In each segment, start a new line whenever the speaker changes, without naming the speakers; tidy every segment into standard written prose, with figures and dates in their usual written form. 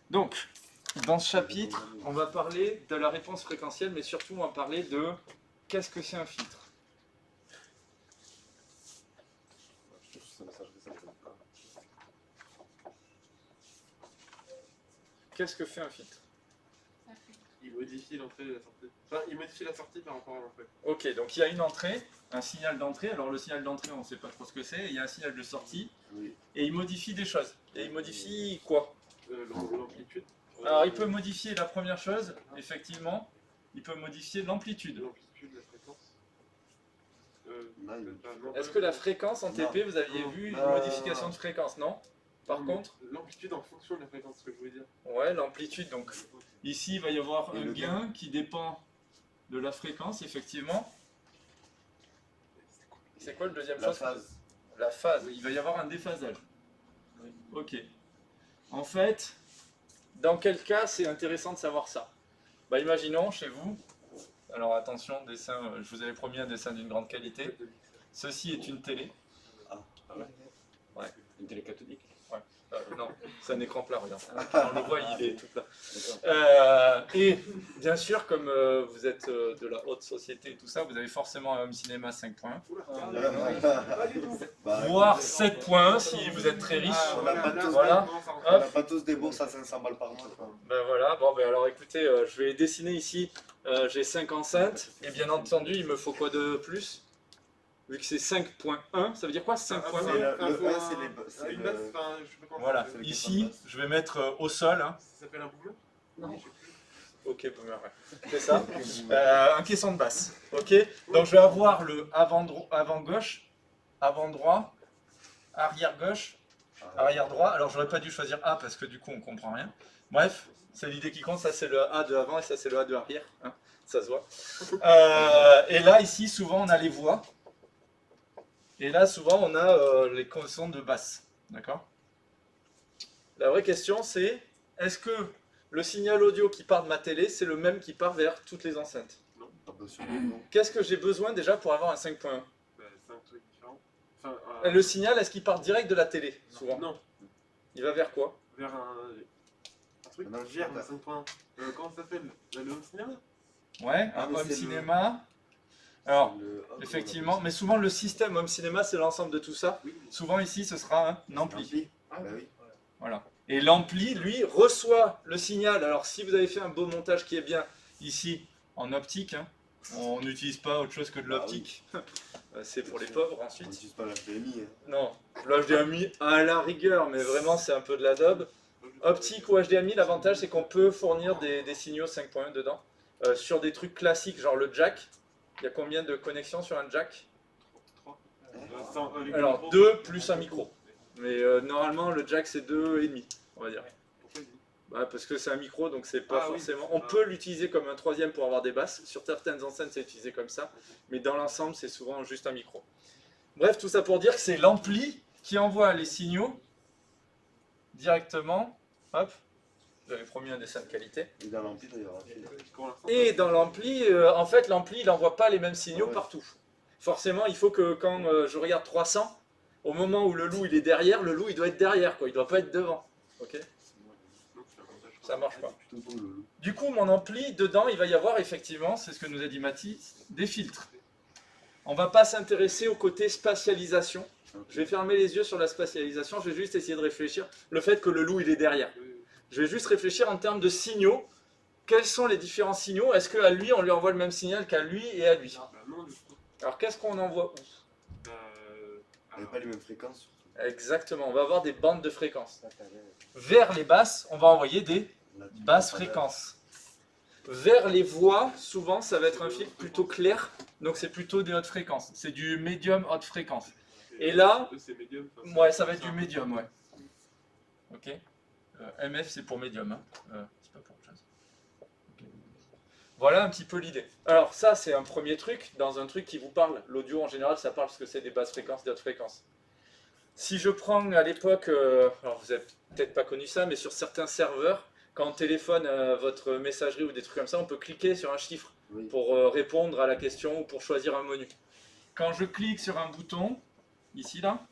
Donc, dans ce chapitre, on va parler de la réponse fréquentielle, mais surtout on va parler de qu'est-ce que c'est un filtre. Qu'est-ce que fait un filtre?
Il modifie l'entrée et la sortie. Enfin, il modifie la sortie par rapport à l'entrée.
Ok, donc il y a une entrée, un signal d'entrée. Alors le signal d'entrée, on ne sait pas trop ce que c'est. Il y a un signal de sortie.
Oui.
Et il modifie des choses. Et il modifie quoi?
L'amplitude.
Alors il peut modifier la première chose, effectivement. Il peut modifier l'amplitude.
L'amplitude, la fréquence.
Est-ce que la fréquence en TP, vous aviez
Non.
vu une modification de fréquence, non? Par contre,
l'amplitude en fonction de la fréquence, ce que je voulais dire.
ouais, l'amplitude. Donc ici, il va y avoir
Et
un
le
gain qui dépend de la fréquence, effectivement. C'est quoi le deuxième
La
chose?
phase.
La phase. Il va y avoir un déphasage. Ok. En fait, dans quel cas c'est intéressant de savoir ça? Bah, imaginons chez vous, alors attention, dessin, je vous avais promis un dessin d'une grande qualité. Ceci est une télé.
Une télé cathodique.
Non, c'est un écran plat, regarde. On le voit, il est tout plat. Et bien sûr, comme vous êtes de la haute société et tout ça, vous avez forcément un home cinéma 5.1, voire 7.1 si vous êtes très riche.
On n'a pas tous,
Voilà.
on n'a pas tous des bourses à 500 balles par mois. Quoi.
Ben voilà, bon ben alors écoutez, je vais dessiner ici, j'ai 5 enceintes, et bien entendu, il me faut quoi de plus? Vu que c'est 5.1, ça veut dire quoi 5.1?
Le 1, c'est
Une base,
le...
enfin, je sais pas comment
Voilà,
ça s'appelle.
ici, je vais mettre au sol, hein.
Ça s'appelle un bouillon?
Non. Ok, boomer, ouais. C'est ça. Un caisson de basse. Ok. Donc je vais avoir le avant gauche, avant droit, arrière gauche, arrière droit. Alors j'aurais pas dû choisir A parce que du coup on comprend rien. Bref, c'est l'idée qui compte. Ça c'est le A de avant et ça c'est le A de arrière. Hein, ça se voit. Et là ici souvent on a les voix. Et là souvent on a les sons de basse. D'accord. La vraie question c'est est-ce que le signal audio qui part de ma télé, c'est le même qui part vers toutes les enceintes?
Non.
Qu'est-ce que j'ai besoin déjà pour avoir un 5.1?
C'est un truc différent. Enfin,
Le signal, est-ce qu'il part direct de la télé? Souvent.
Non.
Il va vers quoi?
Vers un truc
Non,
qui gère le 5 points. Comment ça s'appelle? Le home cinéma?
Ouais,
Ah,
un
mais
home
c'est
cinéma. Alors,
le-
effectivement, mais souvent le système home cinéma, c'est l'ensemble de tout ça.
Oui.
Souvent ici, ce sera un ampli.
Ampli.
Ah,
Bah oui.
Voilà. Et l'ampli, lui, reçoit le signal. Alors, si vous avez fait un beau montage qui est bien ici en optique, hein, on n'utilise pas autre chose que de
Bah
l'optique. C'est pour les pauvres
On
ensuite.
n'utilise pas la PMI.
Non, l'HDMI à la rigueur, mais vraiment c'est un peu de l'adobe. Optique ou HDMI, l'avantage c'est qu'on peut fournir des signaux 5.1 dedans. Sur des trucs classiques, genre le jack. Il y a combien de connexions sur un jack?
3.
Alors 2 plus un micro. Mais normalement le jack c'est 2,5, on va dire.
Pourquoi il dit?
Bah, parce que c'est un micro, donc c'est pas
Ah oui.
forcément... On peut l'utiliser comme un troisième pour avoir des basses. Sur certaines enceintes c'est utilisé comme ça. Mais dans l'ensemble c'est souvent juste un micro. Bref, tout ça pour dire que c'est l'ampli qui envoie les signaux directement. Hop, j'avais promis un dessin de qualité.
Et dans l'ampli, il y aura un fil.
Et dans l'ampli, en fait, l'ampli, il n'envoie pas les mêmes signaux
Ouais.
partout. Forcément, il faut que quand je regarde 300, au moment où le loup il est derrière, le loup il doit être derrière, quoi. Il doit pas être devant. Ok? Ça marche pas.
Plutôt beau, le loup.
Du coup, mon ampli, dedans, il va y avoir effectivement, c'est ce que nous a dit Mathis, des filtres. On va pas s'intéresser au côté spatialisation. Je vais fermer les yeux sur la spatialisation, je vais juste essayer de réfléchir. Le fait que le loup il est derrière. Je vais juste réfléchir en termes de signaux. Quels sont les différents signaux? Est-ce qu'à lui, on lui envoie le même signal qu'à lui et à lui?
Bah non, du coup.
Alors qu'est-ce qu'on envoie où?
Il n'y a pas les mêmes fréquences.
Exactement, on va avoir des bandes de fréquences. Vers les basses, on va envoyer des basses fréquences. Vers les voix, souvent, ça va être un filtre plutôt clair, donc c'est plutôt des hautes fréquences. C'est du médium haute fréquence. Et là,
c'est médium.
ouais, ça va être du médium, ouais. Ok. MF, c'est pour médium, hein. C'est pas pour autre chose. Ok. Voilà un petit peu l'idée. Alors ça, c'est un premier truc, dans un truc qui vous parle. L'audio, en général, ça parle parce que c'est des basses fréquences, des hautes fréquences. Si je prends à l'époque, alors vous n'avez peut-être pas connu ça, mais sur certains serveurs, quand on téléphone à votre messagerie ou des trucs comme ça, on peut cliquer sur un chiffre
Oui.
pour répondre à la question ou pour choisir un menu. Quand je clique sur un bouton, ici là,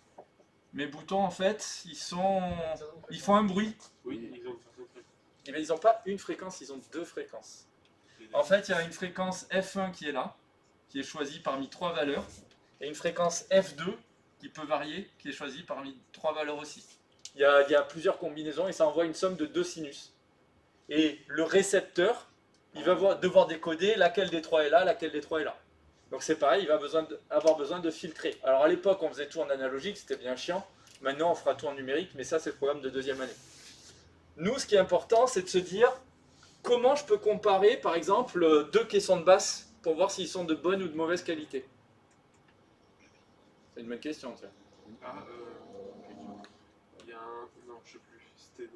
mes boutons en fait, ils font un bruit.
Oui, ils ont une façon de faire.
Eh bien, ils n'ont pas une fréquence, ils ont deux fréquences. En fait, il y a une fréquence F1 qui est là, qui est choisie parmi 3 valeurs, et une fréquence F2 qui peut varier, qui est choisie parmi 3 valeurs aussi. Il y a plusieurs combinaisons et ça envoie une somme de 2 sinus. Et le récepteur, il va devoir décoder laquelle des 3 est là, laquelle des 3 est là. Donc c'est pareil, il va avoir besoin de filtrer. Alors à l'époque, on faisait tout en analogique, c'était bien chiant. Maintenant, on fera tout en numérique, mais ça, c'est le programme de 2e année. Nous, ce qui est important, c'est de se dire comment je peux comparer, par exemple, 2 caissons de basse pour voir s'ils sont de bonne ou de mauvaise qualité. C'est une bonne question, ça.
Ah, il y a un... Non, je sais plus. C'était...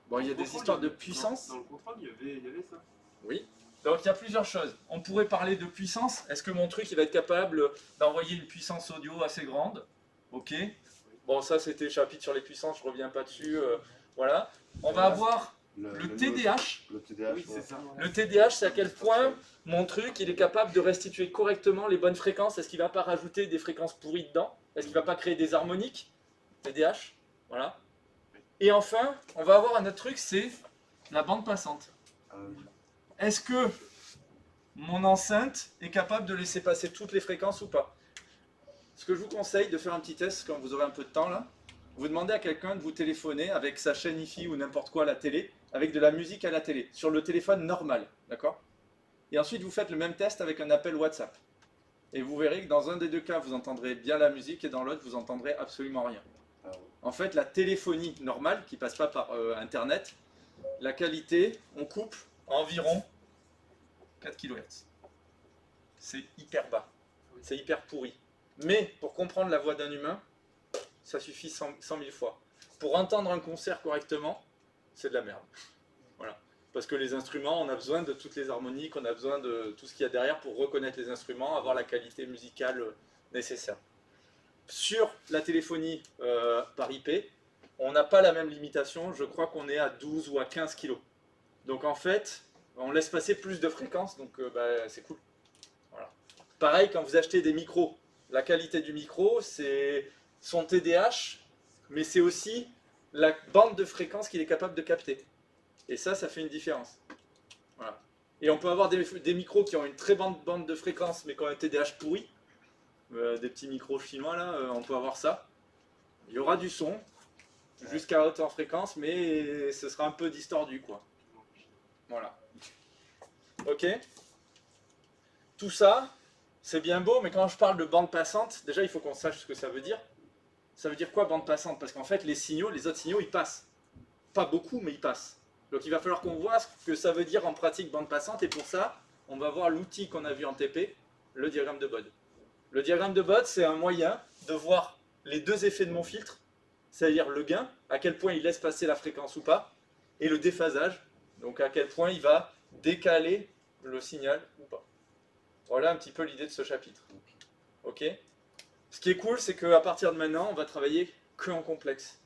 Bon, il y a des histoires de puissance.
Dans le contrôle, il y avait ça.
Oui. Donc il y a plusieurs choses. On pourrait parler de puissance. Est-ce que mon truc il va être capable d'envoyer une puissance audio assez grande? Ok. Bon, ça c'était le chapitre sur les puissances, je reviens pas dessus. Voilà. On va avoir le TDH.
Le TDH,
Oui, c'est ça.
Le TDH, c'est à quel point mon truc il est capable de restituer correctement les bonnes fréquences. Est-ce qu'il va pas rajouter des fréquences pourries dedans? Est-ce qu'il va pas créer des harmoniques? TDH. Voilà. Et enfin, on va avoir un autre truc, c'est la bande passante.
Ah oui.
Est-ce que mon enceinte est capable de laisser passer toutes les fréquences ou pas? Ce que je vous conseille de faire un petit test quand vous aurez un peu de temps là, vous demandez à quelqu'un de vous téléphoner avec sa chaîne IFI ou n'importe quoi à la télé, avec de la musique à la télé, sur le téléphone normal, d'accord? Et ensuite vous faites le même test avec un appel WhatsApp. Et vous verrez que dans un des deux cas vous entendrez bien la musique et dans l'autre vous entendrez absolument rien.
Ah oui.
En fait la téléphonie normale, qui passe pas par internet, la qualité, on coupe à environ 4 kHz. C'est hyper bas, c'est hyper pourri. Mais pour comprendre la voix d'un humain, ça suffit 100 000 fois. Pour entendre un concert correctement, c'est de la merde. Voilà. Parce que les instruments, on a besoin de toutes les harmoniques, on a besoin de tout ce qu'il y a derrière pour reconnaître les instruments, avoir la qualité musicale nécessaire. Sur la téléphonie par IP, on n'a pas la même limitation, je crois qu'on est à 12 ou à 15 kg. Donc en fait, on laisse passer plus de fréquences, donc c'est cool. Voilà. Pareil, quand vous achetez des micros, la qualité du micro, c'est son TDH, mais c'est aussi la bande de fréquence qu'il est capable de capter. Et ça fait une différence. Voilà. Et on peut avoir des micros qui ont une très bonne bande de fréquence, mais qui ont un TDH pourri. Des petits micros chinois, là, on peut avoir ça. Il y aura du son, jusqu'à haute en fréquence, mais ce sera un peu distordu, quoi. Voilà. Ok. Tout ça, c'est bien beau, mais quand je parle de bande passante, déjà il faut qu'on sache ce que ça veut dire. Ça veut dire quoi bande passante? Parce qu'en fait les signaux, les autres signaux, ils passent. Pas beaucoup, mais ils passent. Donc il va falloir qu'on voit ce que ça veut dire en pratique bande passante, et pour ça, on va voir l'outil qu'on a vu en TP, le diagramme de Bode. Le diagramme de Bode, c'est un moyen de voir les deux effets de mon filtre, c'est-à-dire le gain, à quel point il laisse passer la fréquence ou pas, et le déphasage, donc à quel point il va décaler le signal ou pas. Voilà un petit peu l'idée de ce chapitre. Ok. Ce qui est cool, c'est qu'à partir de maintenant, on va travailler que en complexe.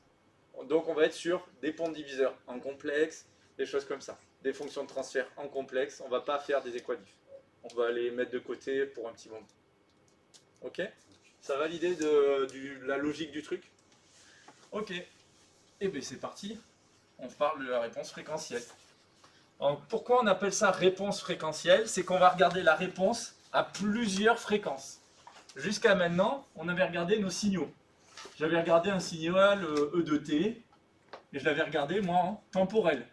Donc on va être sur des ponts de diviseurs en complexe, des choses comme ça. Des fonctions de transfert en complexe, on ne va pas faire des équadifs. On va les mettre de côté pour un petit moment. Ok. Ça va l'idée de la logique du truc? Ok. Et bien c'est parti. On parle de la réponse fréquentielle. Donc, pourquoi on appelle ça réponse fréquentielle? C'est qu'on va regarder la réponse à plusieurs fréquences. Jusqu'à maintenant, on avait regardé nos signaux. J'avais regardé un signal E de T, et je l'avais regardé, moi, en temporel.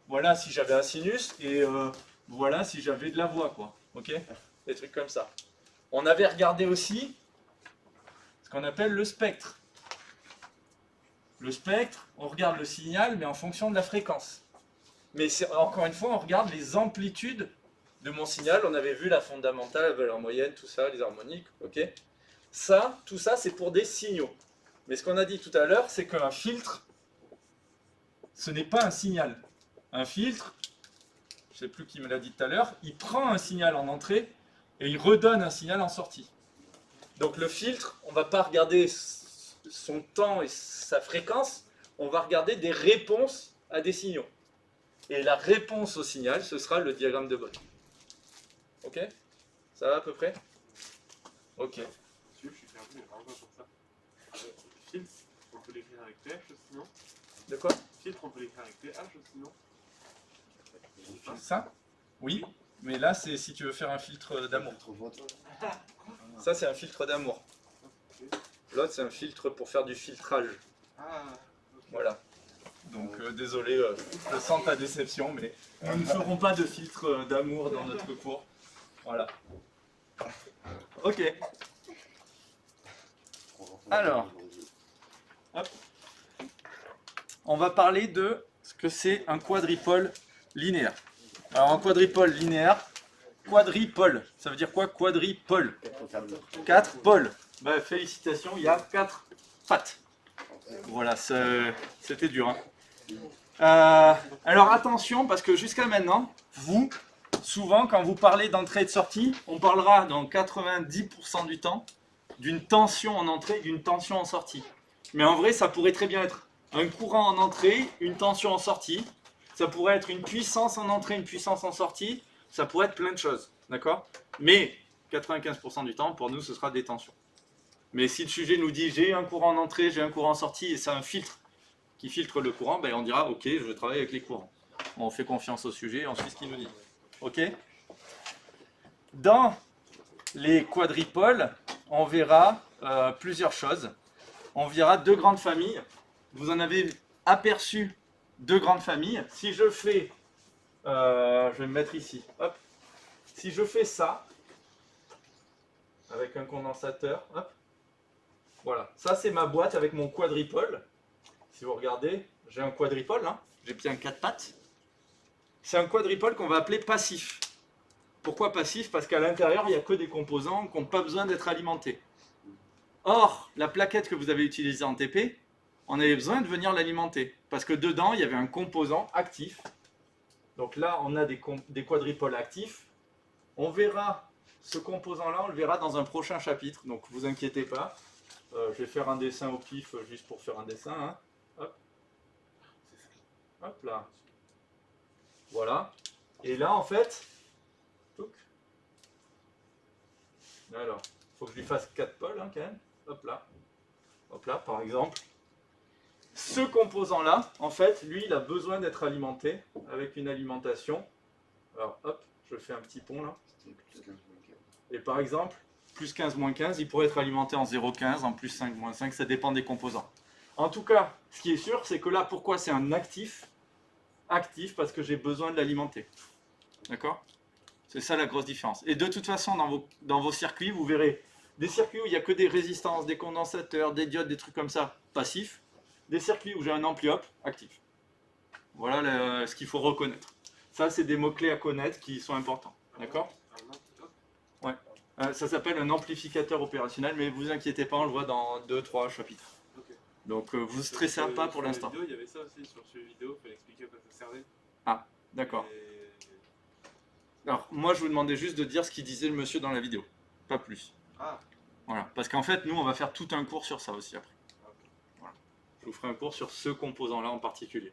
Voilà si j'avais un sinus, et voilà si j'avais de la voix, quoi. Ok? Des trucs comme ça. On avait regardé aussi ce qu'on appelle le spectre. Le spectre, on regarde le signal, mais en fonction de la fréquence. Mais encore une fois, on regarde les amplitudes de mon signal. On avait vu la fondamentale, la valeur moyenne, tout ça, les harmoniques. Ok. Ça, tout ça, c'est pour des signaux. Mais ce qu'on a dit tout à l'heure, c'est qu'un filtre, ce n'est pas un signal. Un filtre, je ne sais plus qui me l'a dit tout à l'heure, il prend un signal en entrée et il redonne un signal en sortie. Donc le filtre, on ne va pas regarder son temps et sa fréquence, on va regarder des réponses à des signaux. Et la réponse au signal, ce sera le diagramme de Bode. Ok? Ça va à peu près? Ok.
Je suis perdu, mais vraiment pas pour ça. Le film, on peut l'écrire avec PH aussi, non?
De quoi?
filtre, on peut l'écrire avec TH aussi, non?
Ça? Oui, mais là, c'est si tu veux faire un filtre d'amour. Ça, c'est un filtre d'amour. L'autre, c'est un filtre pour faire du filtrage.
Ah, ok.
Voilà. Donc, désolé, je sens ta déception, mais nous ne ferons pas de filtre d'amour dans notre cours. Voilà. Ok. Alors. Hop. On va parler de ce que c'est un quadripôle linéaire. Alors, un quadripôle linéaire, quadripôle, ça veut dire quoi quadripôle? 4 pôles. Bah, félicitations, il y a 4 pattes. Voilà, c'était dur. Hein. Alors attention, parce que jusqu'à maintenant, vous, souvent, quand vous parlez d'entrée et de sortie, on parlera dans 90% du temps d'une tension en entrée et d'une tension en sortie. Mais en vrai, ça pourrait très bien être un courant en entrée, une tension en sortie. Ça pourrait être une puissance en entrée, une puissance en sortie. Ça pourrait être plein de choses, d'accord? Mais 95% du temps, pour nous, ce sera des tensions. Mais si le sujet nous dit j'ai un courant en entrée, j'ai un courant en sortie, et c'est un filtre qui filtre le courant, ben on dira ok, je vais travailler avec les courants. On fait confiance au sujet, on suit ce qu'il nous dit. Ok? Dans les quadripôles, on verra plusieurs choses. On verra 2 grandes familles. Vous en avez aperçu 2 grandes familles. Si je fais, je vais me mettre ici. Hop. Si je fais ça avec un condensateur, hop. Voilà, ça c'est ma boîte avec mon quadripôle. Si vous regardez, j'ai un quadripôle, hein. J'ai bien 4 pattes. C'est un quadripôle qu'on va appeler passif. Pourquoi passif? Parce qu'à l'intérieur, il n'y a que des composants qui n'ont pas besoin d'être alimentés. Or, la plaquette que vous avez utilisée en TP, on avait besoin de venir l'alimenter. Parce que dedans, il y avait un composant actif. Donc là, on a des quadripôles actifs. On verra ce composant-là, on le verra dans un prochain chapitre. Donc, vous inquiétez pas. Je vais faire un dessin au pif juste pour faire un dessin. Hein. Hop. Hop là. Voilà. Et là, en fait, alors, il faut que je lui fasse 4 pôles hein, quand même. Hop là. Hop là, par exemple. Ce composant-là, en fait, lui, il a besoin d'être alimenté avec une alimentation. Alors, hop, je fais un petit pont là. Et par exemple, plus 15, moins 15, il pourrait être alimenté en 0,15, en plus 5, moins 5, ça dépend des composants. En tout cas, ce qui est sûr, c'est que là, pourquoi c'est un actif? Actif, parce que j'ai besoin de l'alimenter. D'accord? C'est ça la grosse différence. Et de toute façon, dans vos circuits, vous verrez des circuits où il n'y a que des résistances, des condensateurs, des diodes, des trucs comme ça, passifs. Des circuits où j'ai un ampli hop, actif. Voilà ce qu'il faut reconnaître. Ça, c'est des mots-clés à connaître qui sont importants. D'accord? Ouais. Ça s'appelle un amplificateur opérationnel, mais vous inquiétez pas, on le voit dans 2-3 chapitres.
Okay.
Donc vous ne stressez pas pour l'instant.
Il y avait ça aussi sur ce vidéo, il fallait expliquer à quoi ça servait.
Ah, d'accord. Alors, moi, je vous demandais juste de dire ce qu'il disait le monsieur dans la vidéo, pas plus.
Ah.
Voilà, parce qu'en fait, nous, on va faire tout un cours sur ça aussi après. Voilà. Je vous ferai un cours sur ce composant-là en particulier,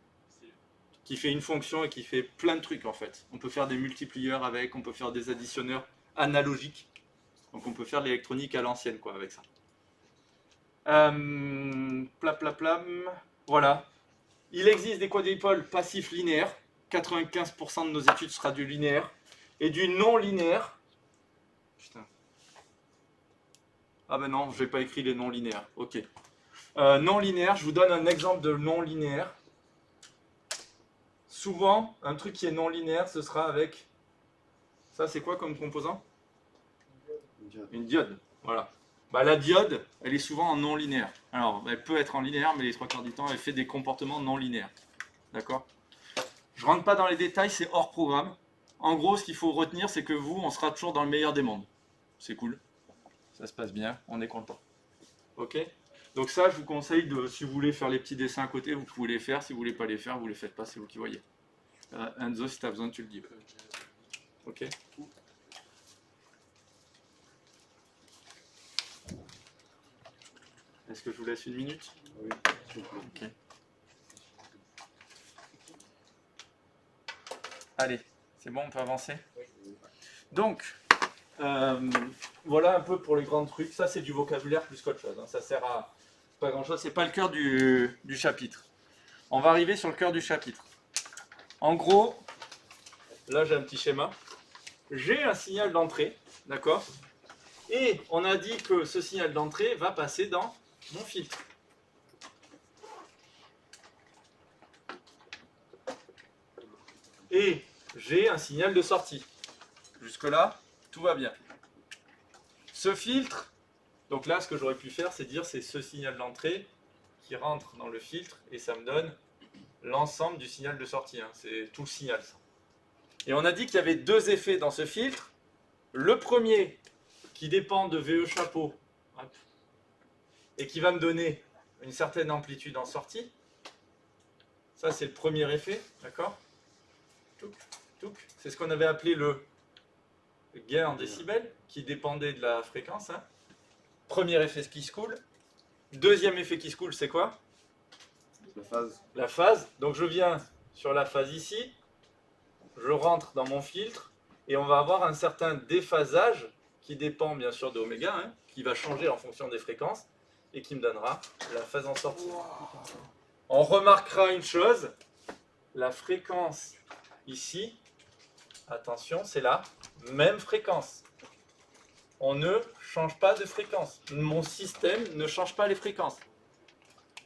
qui fait une fonction et qui fait plein de trucs en fait. On peut faire des multiplieurs avec, on peut faire des additionneurs analogiques, donc on peut faire de l'électronique à l'ancienne quoi avec ça. Voilà. Il existe des quadripôles passifs linéaires. 95% de nos études sera du linéaire. Et du non linéaire. Putain. Ah ben non, je n'ai pas écrit les non linéaires. Ok. Non linéaire, je vous donne un exemple de non linéaire. Souvent, un truc qui est non linéaire, ce sera avec... Ça, c'est quoi comme composant? Une diode. Voilà. Bah, la diode, elle est souvent en non linéaire. Alors, elle peut être en linéaire, mais les 3/4 du temps, elle fait des comportements non linéaires. D'accord? Je rentre pas dans les détails, c'est hors programme. En gros, ce qu'il faut retenir, c'est que vous, on sera toujours dans le meilleur des mondes. C'est cool. Ça se passe bien, on est content. Ok? Donc ça, je vous conseille, si vous voulez faire les petits dessins à côté, vous pouvez les faire. Si vous voulez pas les faire, vous les faites pas, c'est vous qui voyez. Enzo, si tu as besoin, tu le dis. Ok? Est-ce que je vous laisse une minute?
Oui.
Ok. Allez, c'est bon, on peut avancer? Donc, voilà un peu pour les grands trucs. Ça, c'est du vocabulaire plus qu'autre chose. Hein. Ça sert à pas grand-chose. C'est pas le cœur du chapitre. on va arriver sur le cœur du chapitre. En gros, là j'ai un petit schéma. J'ai un signal d'entrée, d'accord? Et on a dit que ce signal d'entrée va passer dans mon filtre. Et j'ai un signal de sortie. Jusque-là, tout va bien. Ce filtre, donc là, ce que j'aurais pu faire, c'est dire c'est ce signal d'entrée qui rentre dans le filtre et ça me donne l'ensemble du signal de sortie. Hein. C'est tout le signal, ça. Et on a dit qu'il y avait deux effets dans ce filtre. Le premier, qui dépend de VE chapeau, hop, et qui va me donner une certaine amplitude en sortie. Ça, c'est le premier effet, d'accord? C'est ce qu'on avait appelé le gain en décibels, qui dépendait de la fréquence. Hein. Premier effet qui se coule. Deuxième effet qui se coule, c'est quoi?
La phase.
La phase. Donc je viens sur la phase ici, je rentre dans mon filtre, et on va avoir un certain déphasage qui dépend bien sûr de oméga, hein, qui va changer en fonction des fréquences, et qui me donnera la phase en sortie. On remarquera une chose, la fréquence ici, attention, c'est la même fréquence. On ne change pas de fréquence. Mon système ne change pas les fréquences.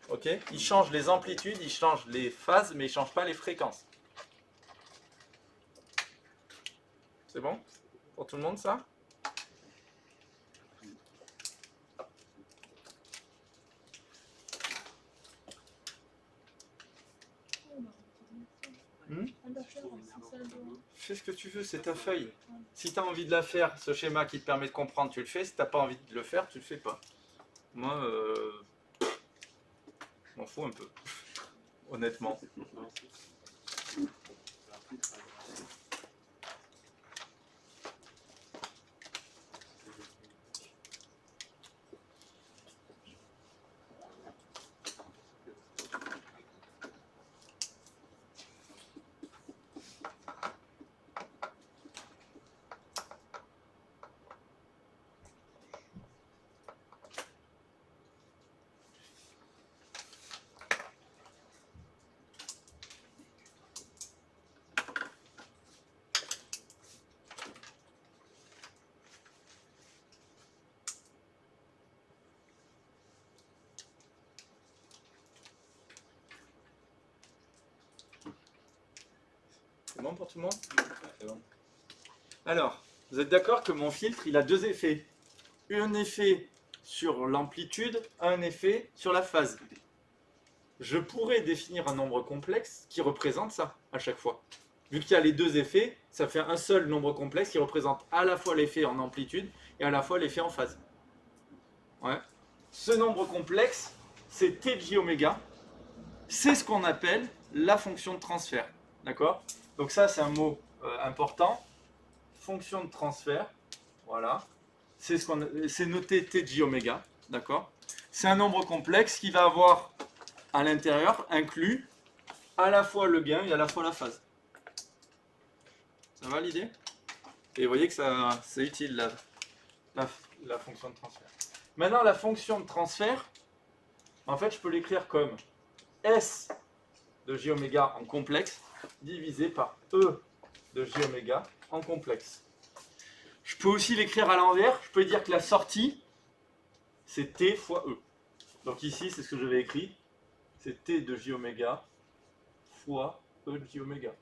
Ok? Il change les amplitudes, il change les phases, mais il ne change pas les fréquences. C'est bon? Pour tout le monde, ça? Fais ce que tu veux, c'est ta feuille. Si tu as envie de la faire, ce schéma qui te permet de comprendre, tu le fais. Si tu n'as pas envie de le faire, tu le fais pas. Moi, je m'en fous un peu, honnêtement. C'est bon pour tout le monde? C'est bon. Alors, vous êtes d'accord que mon filtre, il a deux effets. Un effet sur l'amplitude, un effet sur la phase. Je pourrais définir un nombre complexe qui représente ça à chaque fois. Vu qu'il y a les deux effets, ça fait un seul nombre complexe qui représente à la fois l'effet en amplitude et à la fois l'effet en phase. Ouais. Ce nombre complexe, c'est T de J oméga. C'est ce qu'on appelle la fonction de transfert. D'accord? Donc ça, c'est un mot important. Fonction de transfert. Voilà. C'est noté T de J oméga. D'accord? C'est un nombre complexe qui va avoir à l'intérieur inclus à la fois le gain et à la fois la phase. Ça va l'idée? Et vous voyez que c'est utile la fonction de transfert. Maintenant, la fonction de transfert, en fait, je peux l'écrire comme S de J oméga en complexe divisé par E de J oméga en complexe. Je peux aussi l'écrire à l'envers. Je peux dire que la sortie, c'est T fois E. Donc ici, c'est ce que j'avais écrit. C'est T de J oméga fois E de J oméga.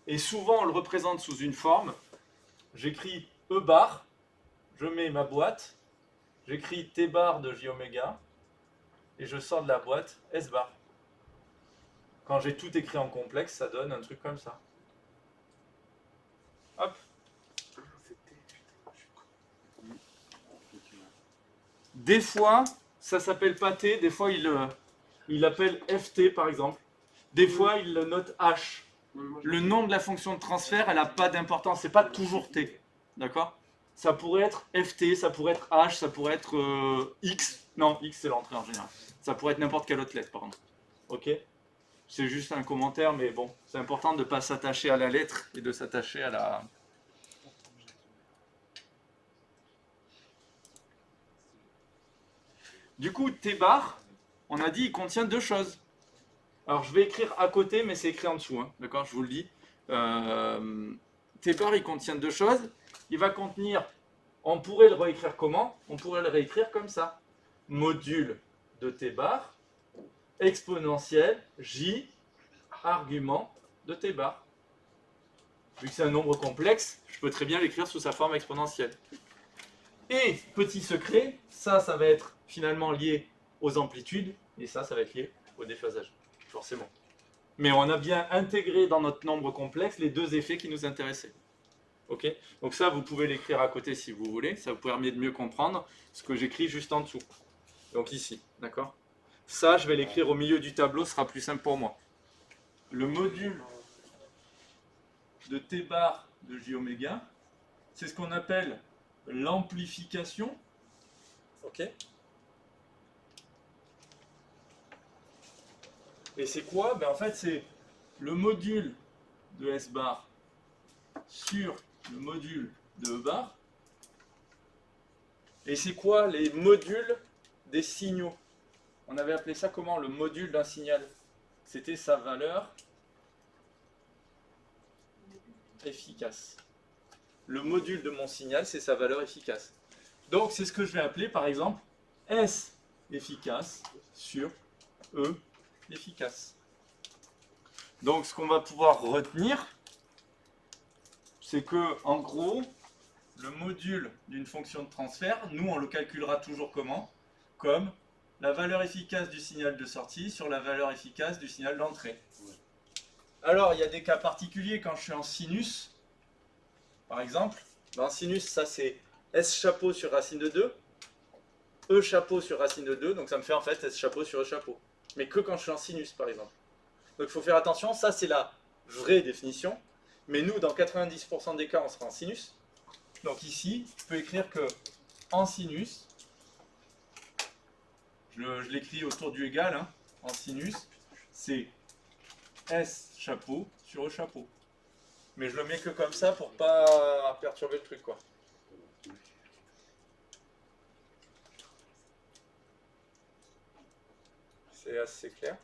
Et souvent, on le représente sous une forme. J'écris E bar, je mets ma boîte, j'écris T bar de J oméga, et je sors de la boîte S bar. Quand j'ai tout écrit en complexe, ça donne un truc comme ça. Hop. Des fois, ça s'appelle pas T, des fois il l'appelle FT par exemple. Des fois, il le note H. Le nom de la fonction de transfert, elle n'a pas d'importance, c'est pas toujours T. D'accord? Ça pourrait être FT, ça pourrait être H, ça pourrait être X. Non, X c'est l'entrée en général. Ça pourrait être n'importe quelle autre lettre, pardon. Ok? C'est juste un commentaire, mais bon, c'est important de ne pas s'attacher à la lettre et de s'attacher à la... Du coup, T bar, on a dit il contient deux choses. Alors je vais écrire à côté, mais c'est écrit en dessous, hein, d'accord, je vous le dis. T bar il contient deux choses. Il va contenir, on pourrait le réécrire comment? On pourrait le réécrire comme ça. Module de T bar, exponentielle J, argument de T bar. Vu que c'est un nombre complexe, je peux très bien l'écrire sous sa forme exponentielle. Et petit secret, ça va être finalement lié aux amplitudes, et ça va être lié au déphasage, forcément. Mais on a bien intégré dans notre nombre complexe les deux effets qui nous intéressaient. Ok? Donc ça, vous pouvez l'écrire à côté si vous voulez, ça vous permet de mieux comprendre ce que j'écris juste en dessous. Donc ici, d'accord? Ça, je vais l'écrire au milieu du tableau, ce sera plus simple pour moi. Le module de T bar de J oméga, c'est ce qu'on appelle l'amplification. Ok? Et c'est quoi? Ben en fait, c'est le module de S bar sur le module de E bar. Et c'est quoi les modules des signaux? On avait appelé ça comment? Le module d'un signal. C'était sa valeur efficace. Le module de mon signal, c'est sa valeur efficace. Donc, c'est ce que je vais appeler, par exemple, S efficace sur E efficace. Donc, ce qu'on va pouvoir retenir, c'est que, en gros, le module d'une fonction de transfert, nous, on le calculera toujours comment? Comme la valeur efficace du signal de sortie sur la valeur efficace du signal d'entrée. Alors, il y a des cas particuliers quand je suis en sinus. Par exemple, en sinus, ça c'est S chapeau sur racine de 2, E chapeau sur racine de 2, donc ça me fait en fait S chapeau sur E chapeau. Mais que quand je suis en sinus, par exemple. Donc il faut faire attention, ça c'est la vraie définition. Mais nous, dans 90% des cas, on sera en sinus. Donc ici, je peux écrire que en sinus, je l'écris autour du égal, hein, en sinus, c'est S chapeau sur E chapeau. Mais je le mets que comme ça pour pas perturber le truc, quoi. C'est assez clair.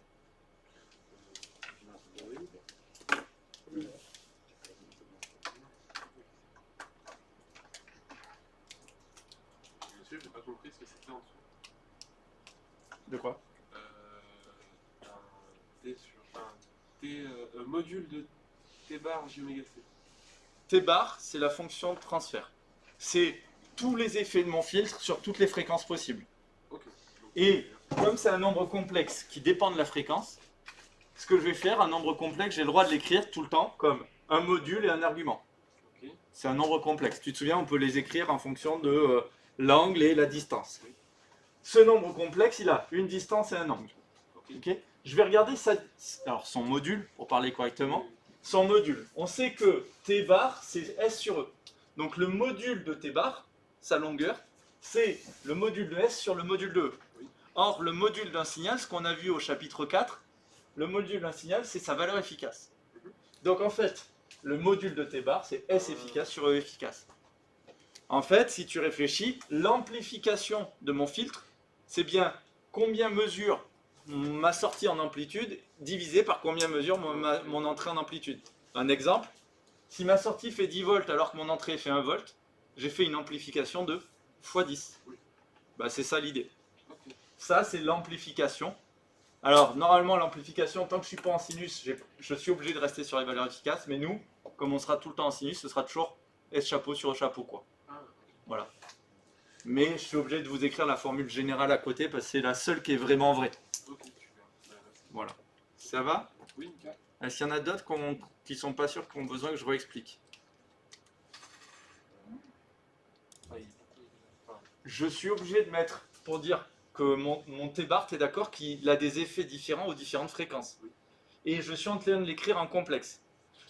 Monsieur, j'ai pas compris ce que c'était en dessous.
De quoi?
Module de T bar J oméga C.
T bar, c'est la fonction de transfert. C'est tous les effets de mon filtre sur toutes les fréquences possibles.
Ok.
Et comme c'est un nombre complexe qui dépend de la fréquence, ce que je vais faire, un nombre complexe, j'ai le droit de l'écrire tout le temps comme un module et un argument.
Ok.
C'est un nombre complexe. Tu te souviens, on peut les écrire en fonction de l'angle et la distance.
Oui.
Ce nombre complexe, il a une distance et un angle.
Ok.
Okay. Je vais regarder alors son module, pour parler correctement. Son module. On sait que T bar, c'est S sur E. Donc le module de T bar, sa longueur, c'est le module de S sur le module de E.
Oui.
Or, le module d'un signal, ce qu'on a vu au chapitre 4, le module d'un signal, c'est sa valeur efficace. Donc en fait, le module de T bar, c'est S efficace sur E efficace. En fait, si tu réfléchis, l'amplification de mon filtre, c'est bien combien mesure ma sortie en amplitude divisé par combien mesure mon entrée en amplitude. Un exemple, si ma sortie fait 10 volts alors que mon entrée fait 1 volt, j'ai fait une amplification de x 10. Bah, c'est ça l'idée.
Ok.
Ça, c'est l'amplification. Alors, normalement, l'amplification, tant que je ne suis pas en sinus, je suis obligé de rester sur les valeurs efficaces, mais nous, comme on sera tout le temps en sinus, ce sera toujours S chapeau sur E chapeau, quoi.
Ah,
Voilà. Mais je suis obligé de vous écrire la formule générale à côté parce que c'est la seule qui est vraiment vraie.
ok, super. Merci.
Voilà. Ça va?
Oui, nickel.
Est-ce qu'il y en a d'autres qui sont pas sûrs, qui ont besoin que je réexplique? Je suis obligé de mettre, pour dire que mon T-bar, tu es d'accord qu'il a des effets différents aux différentes fréquences.
Oui.
Et je suis en train de l'écrire en complexe.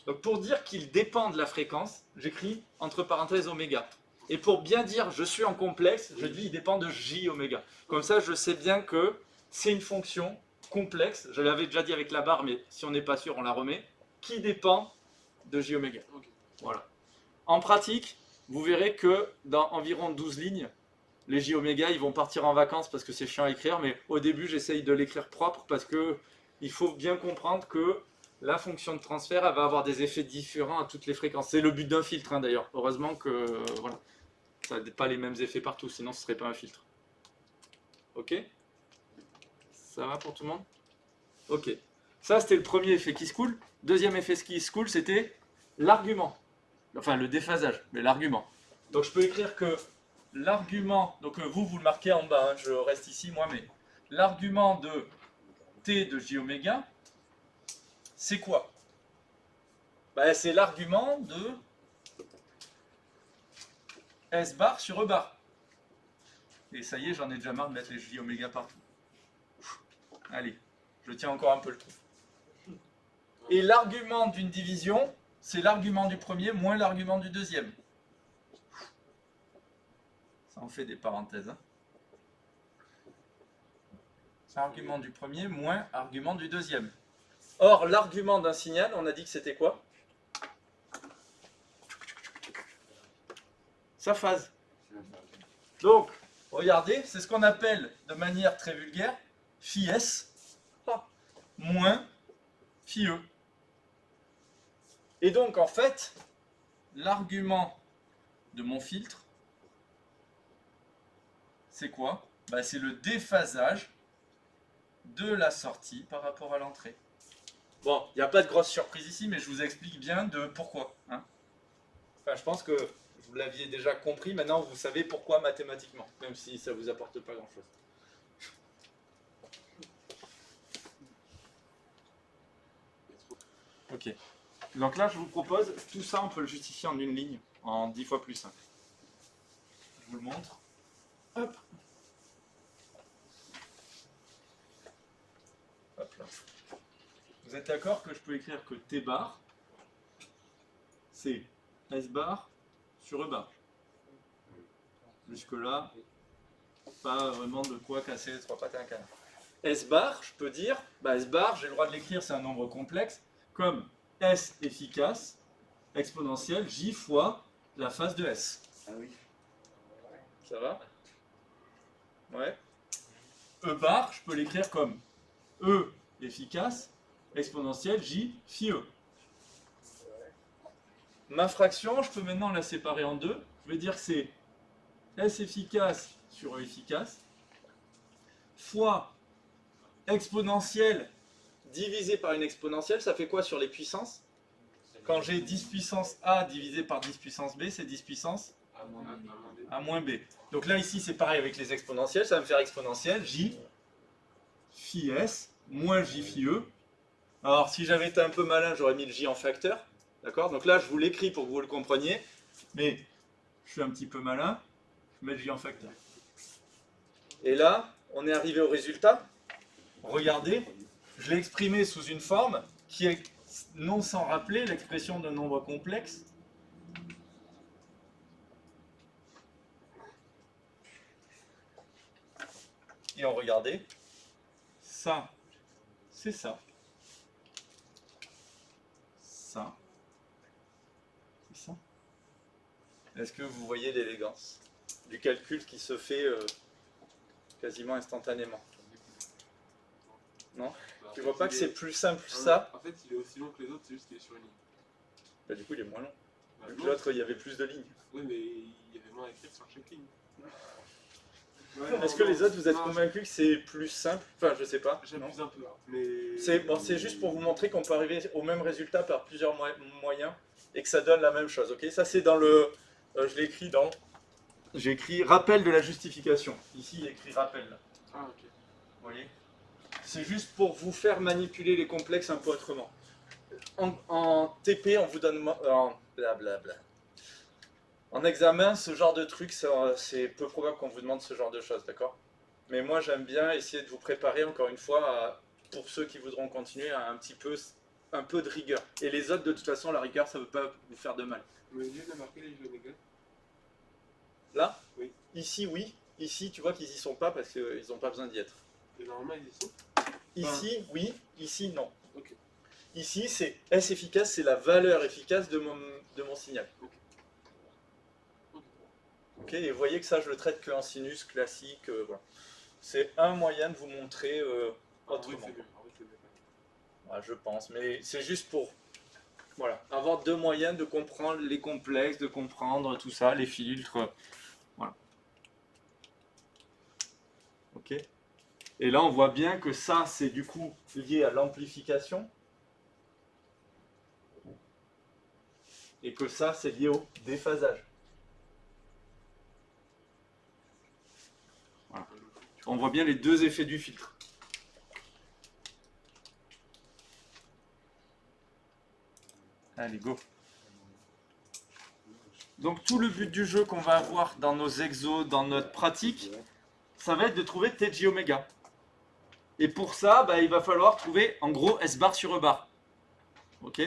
Donc pour dire qu'il dépend de la fréquence, j'écris entre parenthèses oméga. Et pour bien dire je suis en complexe, je dis il dépend de J oméga. Comme ça, je sais bien que c'est une fonction complexe, je l'avais déjà dit avec la barre, mais si on n'est pas sûr, on la remet, qui dépend de J oméga.
Ok.
Voilà. En pratique, vous verrez que dans environ 12 lignes, les J oméga, ils vont partir en vacances parce que c'est chiant à écrire, mais au début, j'essaye de l'écrire propre parce que il faut bien comprendre que la fonction de transfert, elle va avoir des effets différents à toutes les fréquences. C'est le but d'un filtre, hein, d'ailleurs. Heureusement que voilà, ça n'a pas les mêmes effets partout, sinon ce ne serait pas un filtre. Ok? Ça va pour tout le monde? Ok. Ça, c'était le premier effet qui se coule. Deuxième effet qui se coule, c'était l'argument. Enfin, le déphasage, mais l'argument. Donc, je peux écrire que l'argument, donc vous le marquez en bas, hein, je reste ici, moi, mais l'argument de T de J oméga, c'est quoi? Ben, c'est l'argument de S bar sur E bar. Et ça y est, j'en ai déjà marre de mettre les J oméga partout. Allez, je tiens encore un peu le coup. Et l'argument d'une division, c'est l'argument du premier moins l'argument du deuxième. Ça en fait des parenthèses. Hein. Argument du premier moins argument du deuxième. Or, l'argument d'un signal, on a dit que c'était quoi? Sa phase. Donc, regardez, c'est ce qu'on appelle de manière très vulgaire phi S moins phi E. Et donc, en fait, l'argument de mon filtre, c'est quoi? Ben, c'est le déphasage de la sortie par rapport à l'entrée. Bon, il n'y a pas de grosse surprise ici, mais je vous explique bien de pourquoi. Hein. Enfin, je pense que vous l'aviez déjà compris, maintenant vous savez pourquoi mathématiquement, même si ça ne vous apporte pas grand-chose. Ok. Donc là, je vous propose, tout ça, on peut le justifier en une ligne, en 10 fois plus simple. Je vous le montre. Hop. Hop là. Vous êtes d'accord que je peux écrire que T bar, c'est S bar sur E bar. Jusque-là, pas vraiment de quoi casser les trois pattes à un canard. S bar, je peux dire, bah S bar, j'ai le droit de l'écrire, c'est un nombre complexe, comme S efficace, exponentielle, J fois la phase de S.
Ah oui.
Ça va? Ouais. E bar, je peux l'écrire comme E efficace, exponentielle, J phi E. Ma fraction, je peux maintenant la séparer en deux. Je vais dire que c'est S efficace sur E efficace fois exponentielle divisé par une exponentielle, ça fait quoi sur les puissances? Quand j'ai 10 puissance A divisé par 10 puissance B, c'est 10 puissance A moins B. Donc là, ici, c'est pareil avec les exponentielles. Ça va me faire exponentielle J phi S moins J phi E. Alors, si j'avais été un peu malin, j'aurais mis le J en facteur. D'accord? Donc là, je vous l'écris pour que vous le compreniez. Mais je suis un petit peu malin. Je mets le J en facteur. Et là, on est arrivé au résultat. Regardez, je l'ai exprimé sous une forme qui est, non sans rappeler, l'expression d'un nombre complexe. Et on regardait, ça, c'est ça. Ça, c'est ça. Est-ce que vous voyez l'élégance du calcul qui se fait quasiment instantanément? Non? Tu vois pas que c'est plus simple ça?
En fait, il est aussi long que les autres, c'est juste qu'il est sur une ligne.
Bah, du coup, il est moins long.
Bah,
Vu que
non.
l'autre, il y avait plus de lignes.
Oui, mais il y avait moins à écrire sur chaque ligne.
Est-ce que les autres, vous êtes convaincus que c'est plus simple? Enfin, je sais pas.
J'abuse un peu. Mais...
C'est bon, c'est juste pour vous montrer qu'on peut arriver au même résultat par plusieurs moyens et que ça donne la même chose. Ok, ça c'est dans le. Je l'ai écrit dans. J'ai écrit rappel de la justification. Ici, il est écrit rappel. Là.
Ah, ok.
Vous voyez? C'est juste pour vous faire manipuler les complexes un peu autrement. En TP, on vous donne. En blablabla. En examen, ce genre de truc, c'est peu probable qu'on vous demande ce genre de choses, d'accord? Mais moi, j'aime bien essayer de vous préparer, encore une fois, pour ceux qui voudront continuer, à un peu de rigueur. Et les autres, de toute façon, la rigueur, ça ne veut pas vous faire de mal.
Mais au lieu de marquer les jeux oméga.
Là?
Oui.
Ici, oui. Ici, tu vois qu'ils n'y sont pas parce qu'ils n'ont pas besoin d'y être.
Et normalement, ils y sont.
Ici, oui. Ici, non.
Ok.
Ici, c'est S efficace, c'est la valeur efficace de mon signal.
Ok.
Ok, et vous voyez que ça, je le traite qu'en sinus classique. Voilà. C'est un moyen de vous montrer autrement. Ouais, je pense, mais c'est juste pour voilà, avoir deux moyens de comprendre les complexes, de comprendre tout ça, les filtres. Voilà. Ok. Et là, on voit bien que ça, c'est du coup lié à l'amplification. Et que ça, c'est lié au déphasage. Voilà. On voit bien les deux effets du filtre. Allez, go. Donc tout le but du jeu qu'on va avoir dans nos exos, dans notre pratique, ça va être de trouver TJ oméga. Et pour ça, il va falloir trouver en gros S bar sur E bar. Ok.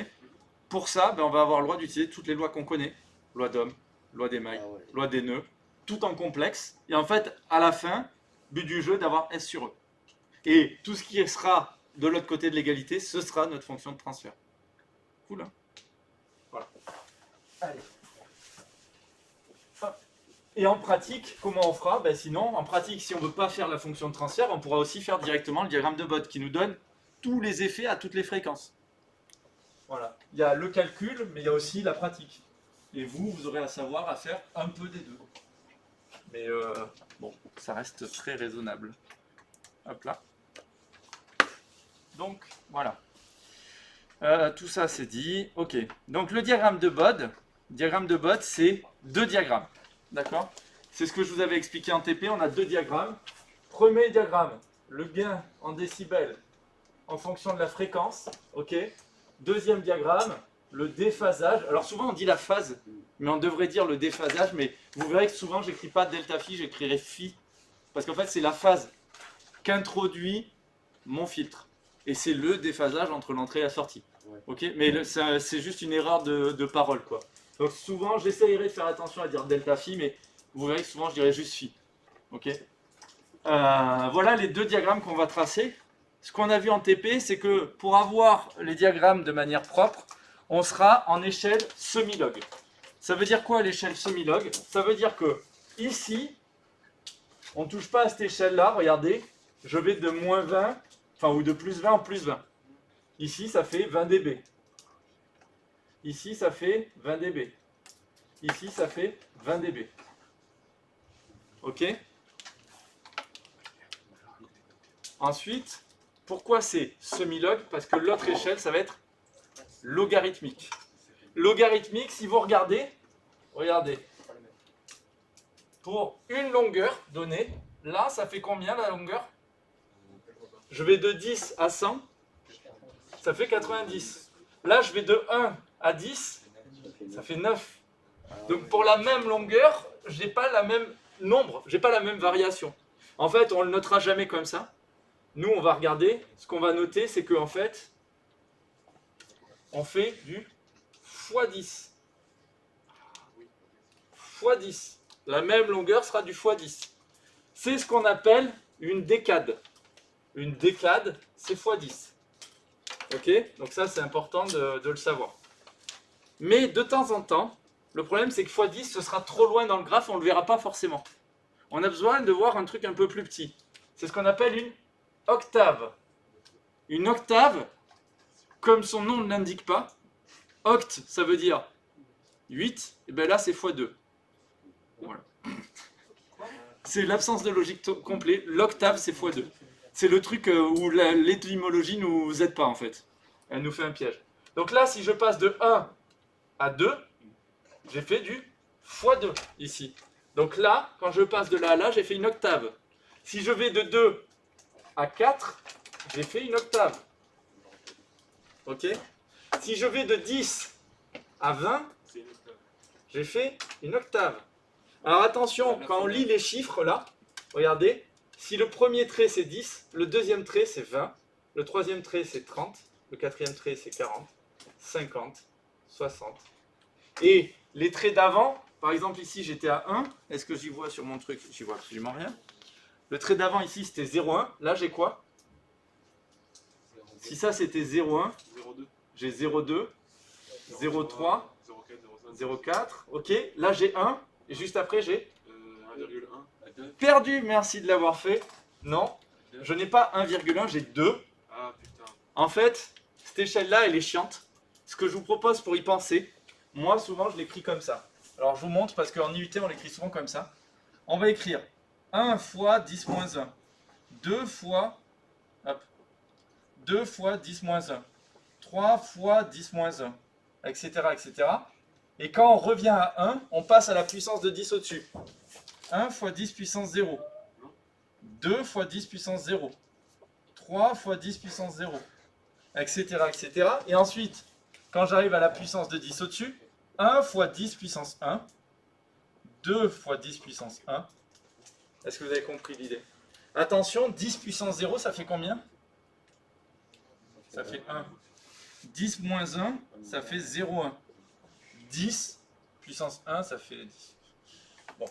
Pour ça, on va avoir le droit d'utiliser toutes les lois qu'on connaît. Loi d'Ohm, loi des mailles, loi des nœuds, tout en complexe. Et en fait, à la fin, but du jeu d'avoir S sur E. Et tout ce qui sera de l'autre côté de l'égalité, ce sera notre fonction de transfert. Cool, hein? Voilà. Allez. Et en pratique, comment on fera? Sinon, en pratique, si on ne veut pas faire la fonction de transfert, on pourra aussi faire directement le diagramme de Bode qui nous donne tous les effets à toutes les fréquences. Voilà. Il y a le calcul, mais il y a aussi la pratique. Et vous aurez à savoir à faire un peu des deux. Mais bon, ça reste très raisonnable. Hop là. Donc, voilà. Tout ça, c'est dit. Ok. Donc, le diagramme de Bode, c'est deux diagrammes. D'accord? C'est ce que je vous avais expliqué en TP. On a deux diagrammes. Premier diagramme, le gain en décibels en fonction de la fréquence. Ok? Deuxième diagramme, le déphasage. Alors souvent on dit la phase, mais on devrait dire le déphasage. Mais vous verrez que souvent j'écris pas delta phi, j'écrirai phi. Parce qu'en fait c'est la phase qu'introduit mon filtre. Et c'est le déphasage entre l'entrée et la sortie. Ok? Mais c'est juste une erreur de parole, quoi. Donc souvent, j'essayerai de faire attention à dire delta phi, mais vous verrez que souvent, je dirais juste phi. Ok? Voilà les deux diagrammes qu'on va tracer. Ce qu'on a vu en TP, c'est que pour avoir les diagrammes de manière propre, on sera en échelle semi-log. Ça veut dire quoi l'échelle semi-log? Ça veut dire que ici, on ne touche pas à cette échelle-là. Regardez, je vais de moins 20, ou de plus 20 en plus 20. Ici, ça fait 20 dB. Ici, ça fait 20 dB. Ici, ça fait 20 dB. Ok? Ensuite, pourquoi c'est semi-log? Parce que l'autre échelle, ça va être logarithmique. Logarithmique, si vous regardez, pour une longueur donnée, là, ça fait combien la longueur? Je vais de 10 à 100, ça fait 90. Là, je vais de 1 à 10, ça fait 9. Donc pour la même longueur, j'ai pas la même nombre, j'ai pas la même variation. En fait, on le notera jamais comme ça. Nous, on va regarder, ce qu'on va noter, c'est qu'en fait, on fait du x10. x10. La même longueur sera du x10. C'est ce qu'on appelle une décade. Une décade, c'est x10. Ok? Donc ça, c'est important de le savoir. Mais de temps en temps, le problème, c'est que x10, ce sera trop loin dans le graphe, on ne le verra pas forcément. On a besoin de voir un truc un peu plus petit. C'est ce qu'on appelle une octave. Une octave, comme son nom ne l'indique pas, oct, ça veut dire 8, et bien là, c'est x2. Voilà. C'est l'absence de logique complet. L'octave, c'est x2. C'est le truc où l'étymologie ne nous aide pas, en fait. Elle nous fait un piège. Donc là, si je passe de 1 à 2, j'ai fait du x2 ici. Donc là, quand je passe de là à là, j'ai fait une octave. Si je vais de 2 à 4, j'ai fait une octave. Ok? Si je vais de 10 à 20, j'ai fait une octave. Alors attention, quand on lit les chiffres là, regardez, si le premier trait c'est 10, le deuxième trait c'est 20, le troisième trait c'est 30, le quatrième trait c'est 40, 50, 60. Et les traits d'avant, par exemple ici j'étais à 1, est-ce que j'y vois sur mon truc? J'y vois absolument rien. Le trait d'avant ici c'était 0,1, là j'ai quoi? Si ça c'était 0,1, j'ai 0,2, 0,3, 0,4, ok, là j'ai 1, et juste après j'ai
1,1.
Perdu, merci de l'avoir fait. Non, je n'ai pas 1,1, j'ai 2.
Ah putain.
En fait, cette échelle-là, elle est chiante. Ce que je vous propose pour y penser, moi souvent je l'écris comme ça. Alors je vous montre parce qu'en IUT on l'écrit souvent comme ça. On va écrire 1 fois 10 moins 1. 2 fois, hop, 2 fois 10 moins 1. 3 fois 10 moins 1. Etc. etc. Et quand on revient à 1, on passe à la puissance de 10 au-dessus. 1 fois 10 puissance 0. 2 fois 10 puissance 0. 3 fois 10 puissance 0. Etc. etc. Et ensuite, quand j'arrive à la puissance de 10 au-dessus, 1 fois 10 puissance 1. 2 fois 10 puissance 1. Est-ce que vous avez compris l'idée? Attention, 10 puissance 0, ça fait combien? Ça fait 1. 10 moins 1, ça fait 0,1. 10 puissance 1, ça fait 10. Bon.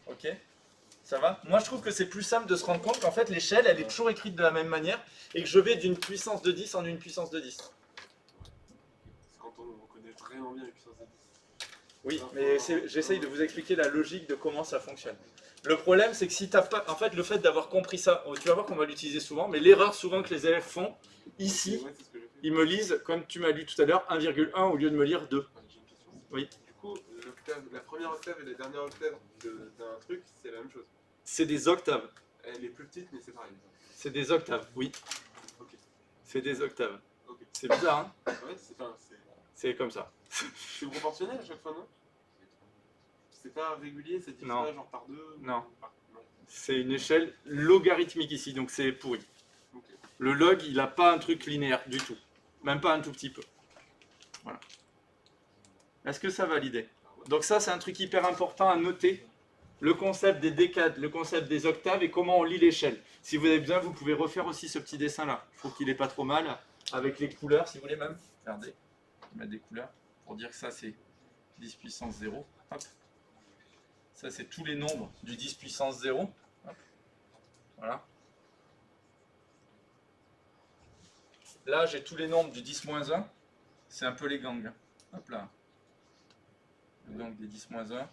Ok? Ça va? Moi, je trouve que c'est plus simple de se rendre compte qu'en fait, l'échelle, elle est toujours écrite de la même manière et que je vais d'une puissance de 10 en une puissance de 10.
C'est quand on connaît vraiment bien les puissances de 10.
Oui, mais j'essaye de vous expliquer la logique de comment ça fonctionne. Le problème, c'est que si tu n'as pas... En fait, le fait d'avoir compris ça, tu vas voir qu'on va l'utiliser souvent, mais l'erreur souvent que les élèves font, ici,
Ouais, c'est ce que j'ai fait.
ils me lisent, comme tu m'as lu tout à l'heure, 1,1 au lieu de me lire 2.
Ouais, j'ai une question.
Oui.
Du coup, la première octave et la dernière octave d'un truc, c'est la même chose.
C'est des octaves.
Elle est plus petite, mais c'est pareil.
C'est des octaves, oui.
Ok.
C'est des octaves.
Ok.
C'est bizarre, hein?
Ouais, c'est
C'est comme ça.
c'est proportionnel à chaque fois, non? C'est pas régulier, c'est divisé
Non.
genre par 2?
Non.
Non.
C'est une échelle logarithmique ici, donc c'est pourri.
Ok.
Le log, il n'a pas un truc linéaire du tout. Même pas un tout petit peu. Voilà. Est-ce que ça va l'idée? Donc ça, c'est un truc hyper important à noter. Le concept des décades, le concept des octaves et comment on lit l'échelle. Si vous avez besoin, vous pouvez refaire aussi ce petit dessin-là. Je trouve qu'il n'est pas trop mal, avec les couleurs, si vous voulez même. Regardez, je vais mettre des couleurs pour dire que ça, c'est 10 puissance 0. Hop. Ça, c'est tous les nombres du 10 puissance 0. Hop. Voilà. Là, j'ai tous les nombres du 10 moins 1. C'est un peu les gangs. Hop là. Le gang des 10 moins 1.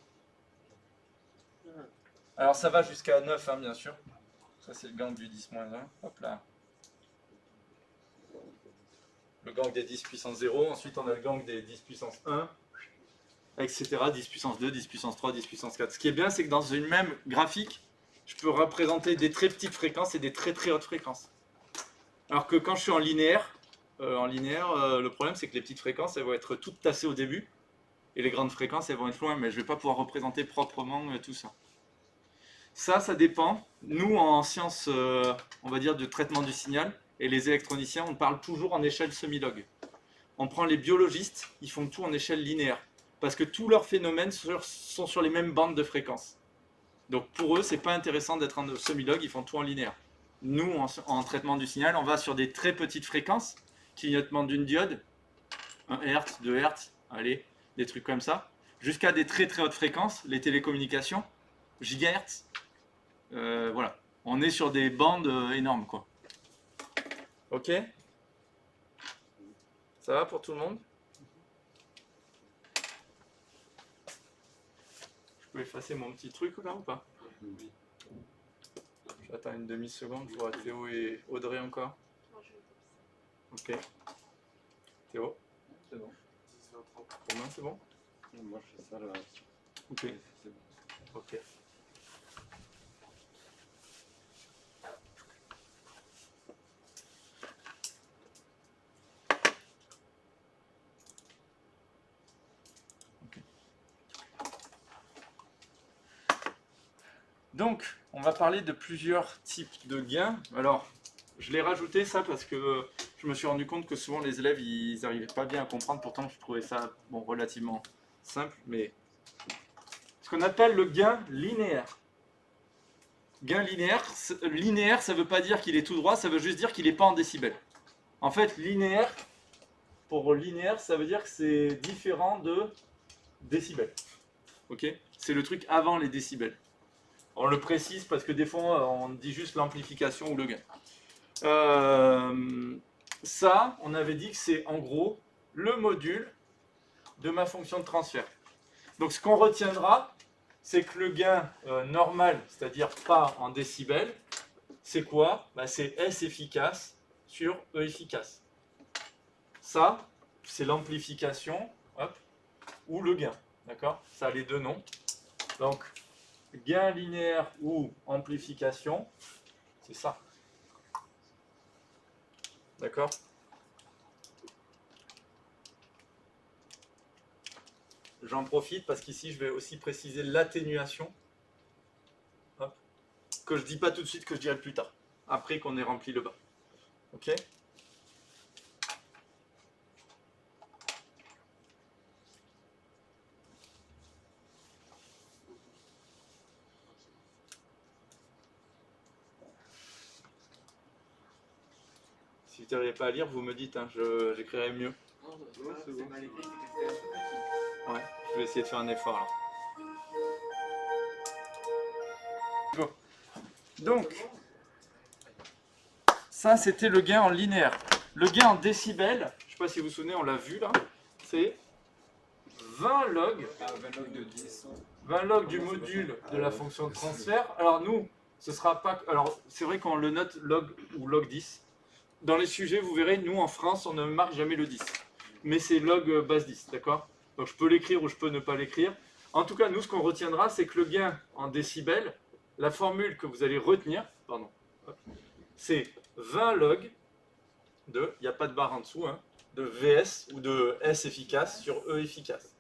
Alors, ça va jusqu'à 9, hein, bien sûr. Ça, c'est le gang du 10 moins 1. Hop là. Le gang des 10 puissance 0. Ensuite, on a le gang des 10 puissance 1. Etc. 10 puissance 2, 10 puissance 3, 10 puissance 4. Ce qui est bien, c'est que dans une même graphique, je peux représenter des très petites fréquences et des très très hautes fréquences. Alors que quand je suis en linéaire, le problème c'est que les petites fréquences elles vont être toutes tassées au début et les grandes fréquences elles vont être loin, mais je ne vais pas pouvoir représenter proprement tout ça. Ça dépend. Nous en sciences, on va dire de traitement du signal et les électroniciens, on parle toujours en échelle semi-log. On prend les biologistes, ils font tout en échelle linéaire parce que tous leurs phénomènes sont sur les mêmes bandes de fréquences. Donc pour eux, c'est pas intéressant d'être en semi-log, ils font tout en linéaire. Nous, en traitement du signal, on va sur des très petites fréquences, clignotement d'une diode, 1 Hz, 2 Hz, allez, des trucs comme ça, jusqu'à des très très hautes fréquences, les télécommunications, gigahertz. Voilà, on est sur des bandes énormes, quoi. Ok? Ça va pour tout le monde? Je peux effacer mon petit truc là ou pas?
Oui.
J'attends une demi-seconde, je vois Théo et Audrey encore. Ok. Théo?
C'est bon.
10, 20, 30.
Romain, c'est bon?
Moi, je fais ça là.
Ok.
C'est bon.
Ok. Donc, on va parler de plusieurs types de gains. Alors, je l'ai rajouté ça parce que je me suis rendu compte que souvent les élèves, ils n'arrivaient pas bien à comprendre. Pourtant, je trouvais ça relativement simple, mais ce qu'on appelle le gain linéaire. Gain linéaire, ça ne veut pas dire qu'il est tout droit, ça veut juste dire qu'il n'est pas en décibels. En fait, linéaire, pour linéaire, ça veut dire que c'est différent de décibels. Ok? C'est le truc avant les décibels. On le précise parce que des fois, on dit juste l'amplification ou le gain. Ça, on avait dit que c'est en gros le module de ma fonction de transfert. Donc ce qu'on retiendra, c'est que le gain normal, c'est-à-dire pas en décibels, c'est quoi? Bah, c'est S efficace sur E efficace. Ça, c'est l'amplification, hop, ou le gain. D'accord? Ça a les deux noms. Donc, gain linéaire ou amplification, c'est ça. D'accord? J'en profite parce qu'ici, je vais aussi préciser l'atténuation. Hop. Que je ne dis pas tout de suite, que je dirai plus tard. Après qu'on ait rempli le bas. Ok? Si vous n'arrivez pas à lire, vous me dites, hein, j'écrirai mieux.
Non, c'est bon.
mal écrit, c'est que c'était un peu petit.
Ouais, je vais essayer de faire un effort là. Go. Donc, ça c'était le gain en linéaire. Le gain en décibels, je ne sais pas si vous vous souvenez, on l'a vu là, c'est 20 log, 20 log du module de la fonction de transfert. Alors nous, ce sera pas. Alors c'est vrai qu'on le note log ou log 10. Dans les sujets, vous verrez, nous en France, on ne marque jamais le 10. Mais c'est log base 10, d'accord? Donc je peux l'écrire ou je peux ne pas l'écrire. En tout cas, nous, ce qu'on retiendra, c'est que le gain en décibels, la formule que vous allez retenir, pardon, c'est 20 log de, il n'y a pas de barre en dessous, hein, de VS ou de S efficace sur E efficace.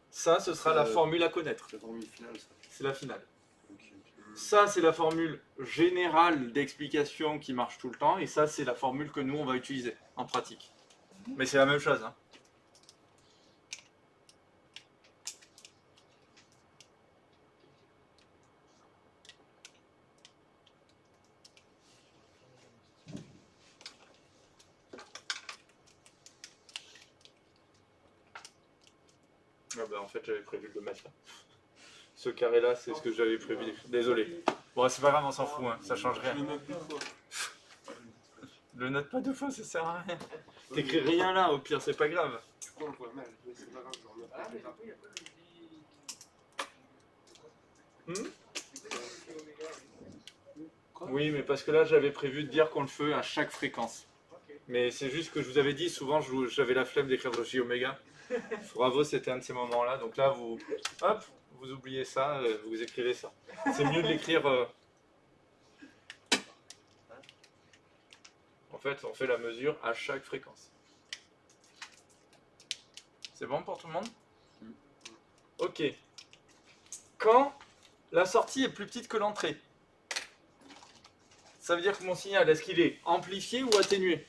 Ça, ce sera la formule à connaître.
C'est la formule finale, ça.
C'est la finale.
Ok.
Ça, c'est la formule générale d'explication qui marche tout le temps. Et ça, c'est la formule que nous, on va utiliser en pratique. Mais c'est la même chose. Hein. Ah bah, en fait, j'avais prévu de le mettre là. Ce carré-là, c'est ce que j'avais prévu. Désolé. Bon, c'est pas grave, on s'en fout. Hein. Ça change rien.
Je le note une fois.
Le note pas deux fois, ça sert à rien. T'écris rien là, au pire, c'est pas grave.
Du coup, on le voit mal. Mais c'est pas grave, je le remets
Ah,
pas.
mais du coup, il n'y a pas le petit.
Oui, mais parce que là, j'avais prévu de dire qu'on le fait à chaque fréquence.
Ok.
Mais c'est juste que je vous avais dit, souvent, j'avais la flemme d'écrire le J oméga. Bravo, c'était un de ces moments-là. Donc là, vous, hop, vous oubliez ça, vous écrivez ça. C'est mieux de l'écrire. En fait, on fait la mesure à chaque fréquence. C'est bon pour tout le monde? Ok. Quand la sortie est plus petite que l'entrée, ça veut dire que mon signal, est-ce qu'il est amplifié ou atténué?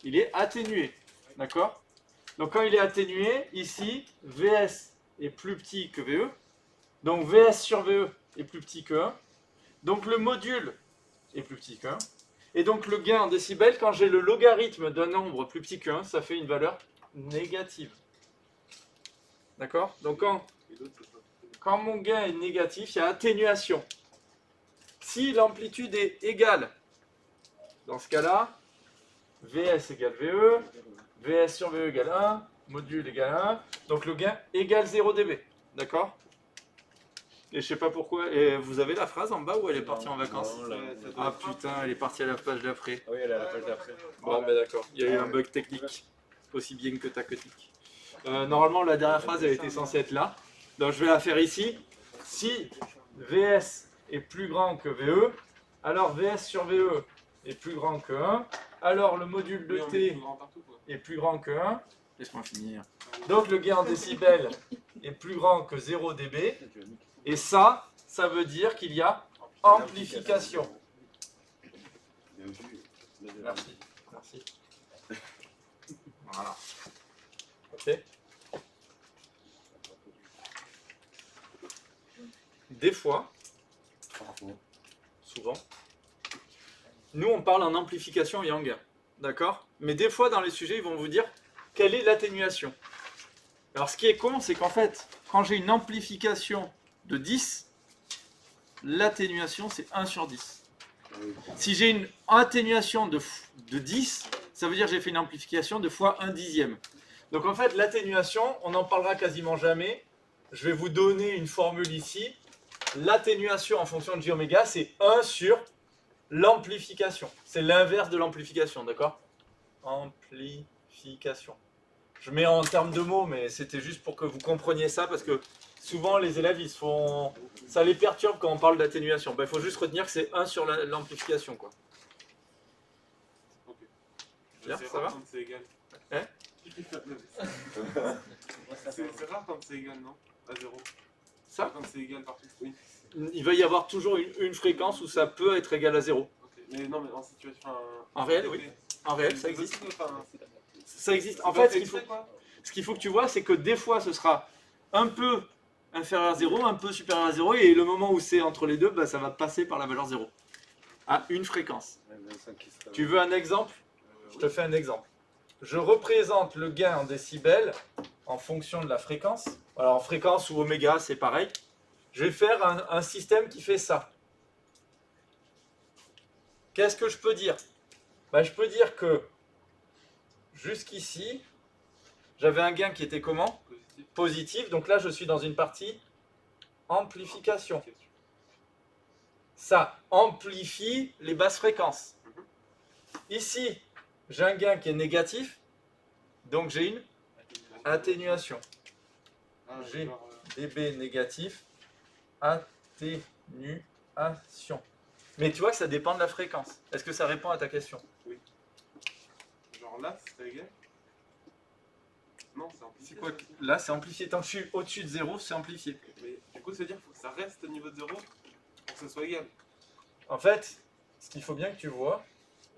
Il est atténué. D'accord? Donc quand il est atténué, ici, VS est plus petit que VE. Donc VS sur VE est plus petit que 1. Donc le module est plus petit que 1. Et donc le gain en décibels, quand j'ai le logarithme d'un nombre plus petit que 1, ça fait une valeur négative. D'accord? Donc quand mon gain est négatif, il y a atténuation. Si l'amplitude est égale, dans ce cas-là, VS égale VE, VS sur VE égale 1, module égale 1, donc le gain égale 0 dB. D'accord? Et je sais pas pourquoi. Et vous avez la phrase en bas ou elle est partie en vacances?
Non, là,
Ah putain, elle est partie à la page d'après.
Ah oui, elle est à la page d'après.
Bon, ben d'accord. Il y a eu un bug technique. Aussi bien que tactique. Normalement, la dernière phrase, elle était censée être là. Donc je vais la faire ici. Si VS est plus grand que VE, alors VS sur VE est plus grand que 1. Alors le module de T est plus grand que 1. Laisse-moi finir. Donc le gain en décibels est plus grand que 0 dB. Et ça veut dire qu'il y a amplification. Merci. Merci. Voilà. Ok. Des fois, souvent, nous on parle en amplification et en gain. D'accord? Mais des fois dans les sujets, ils vont vous dire quelle est l'atténuation. Alors ce qui est con, c'est qu'en fait, quand j'ai une amplification de 10, l'atténuation c'est 1 sur 10. Si j'ai une atténuation de 10, ça veut dire que j'ai fait une amplification de fois 1 dixième. Donc en fait, l'atténuation, on n'en parlera quasiment jamais, je vais vous donner une formule ici. L'atténuation en fonction de j-oméga, c'est 1 sur l'amplification. C'est l'inverse de l'amplification, d'accord? Amplification. Je mets en termes de mots, mais c'était juste pour que vous compreniez ça, parce que souvent les élèves, ça les perturbe quand on parle d'atténuation. Ben, il faut juste retenir que c'est 1 sur l'amplification, quoi.
Ok.
Bien,
C'est
ça
rare
va
quand c'est égal.
Hein
C'est rare quand c'est égal, non? À 0.
Ça,
Quand c'est égal partout. Oui.
il va y avoir toujours une fréquence où ça peut être égal à 0.
Ok. Mais non, mais en situation.
En réel, oui. En réel, ça existe. Ça existe. En
En
fait,
fait,
ce qu'il faut que tu vois, c'est que des fois, ce sera un peu inférieur à 0, un peu supérieur à 0, et le moment où c'est entre les deux, bah, ça va passer par la valeur 0, à une fréquence. Tu veux un exemple? Je te fais un exemple. Je représente le gain en décibels en fonction de la fréquence. Alors en fréquence ou oméga, c'est pareil. Je vais faire un système qui fait ça. Qu'est-ce que je peux dire? Bah, je peux dire que jusqu'ici, j'avais un gain qui était comment? Positif. Donc là, je suis dans une partie amplification. Ça amplifie les basses fréquences. Ici, j'ai un gain qui est négatif, donc j'ai une atténuation. G dB négatif, atténuation. Mais tu vois que ça dépend de la fréquence. Est-ce que ça répond à ta question?
Genre là, c'est égal? Non, c'est amplifié.
C'est quoi là, c'est amplifié. Tant que je suis au-dessus de 0, c'est amplifié.
Mais du coup, ça veut dire qu'il faut que ça reste au niveau de 0 pour que ce soit égal.
En fait, ce qu'il faut bien que tu vois,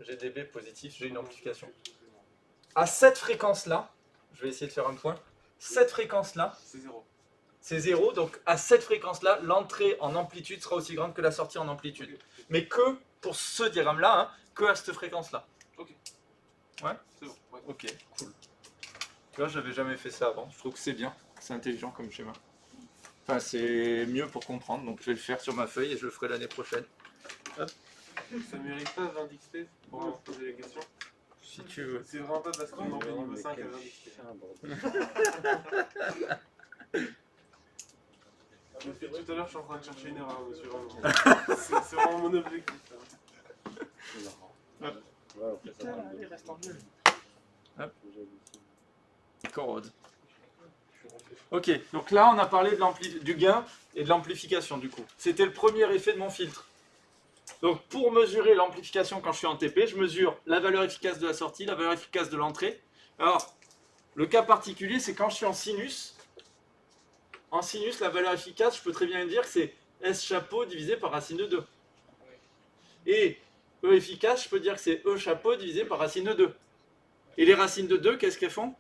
j'ai dB positif, j'ai une amplification. À cette fréquence-là, je vais essayer de faire un point, cette fréquence-là,
C'est 0.
c'est 0, donc à cette fréquence-là, l'entrée en amplitude sera aussi grande que la sortie en amplitude. Mais que pour ce diagramme-là, hein, que à cette fréquence-là.
Ok.
Ouais.
C'est bon. Ouais.
Ok, cool. Tu vois, j'avais jamais fait ça avant, je trouve que c'est bien, c'est intelligent comme schéma. Enfin, c'est mieux pour comprendre, donc je vais le faire sur ma feuille et je le ferai l'année prochaine.
Ça mérite pas 20 XP pour avoir posé les questions.
Si tu veux.
C'est vraiment pas parce qu'on en fait niveau 5 à 20 XP. Depuis tout à l'heure, je suis en train de chercher une erreur, monsieur. Vraiment. C'est vraiment mon objectif. Hein.
Corrode. Ok, donc là on a parlé de du gain et de l'amplification du coup. C'était le premier effet de mon filtre. Donc pour mesurer l'amplification quand je suis en TP, je mesure la valeur efficace de la sortie, la valeur efficace de l'entrée. Alors, le cas particulier, c'est quand je suis en sinus. En sinus, la valeur efficace, je peux très bien dire que c'est S chapeau divisé par racine de 2. Et E efficace, je peux dire que c'est E chapeau divisé par racine de 2. Et les racines de 2, qu'est-ce qu'elles font?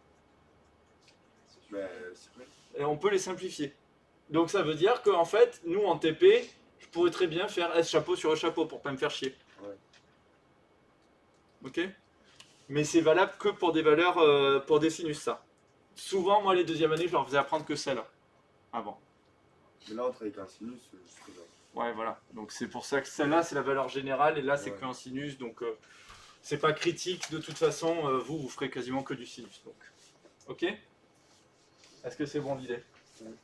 Et on peut les simplifier. Donc ça veut dire qu'en fait, nous en TP, je pourrais très bien faire S chapeau sur E chapeau pour pas me faire chier.
Ouais.
Ok? Mais c'est valable que pour des valeurs, pour des sinus, ça. Souvent, moi, les deuxièmes années, je leur faisais apprendre que celle-là, avant.
Mais là, on travaille avec un sinus, c'est très bien.
Ouais, voilà. Donc c'est pour ça que celle-là, c'est la valeur générale, et là, c'est
Ouais.
qu'un sinus, donc c'est pas critique. De toute façon, vous ferez quasiment que du sinus. Donc. Ok? Est-ce que c'est bon l'idée?
Oui.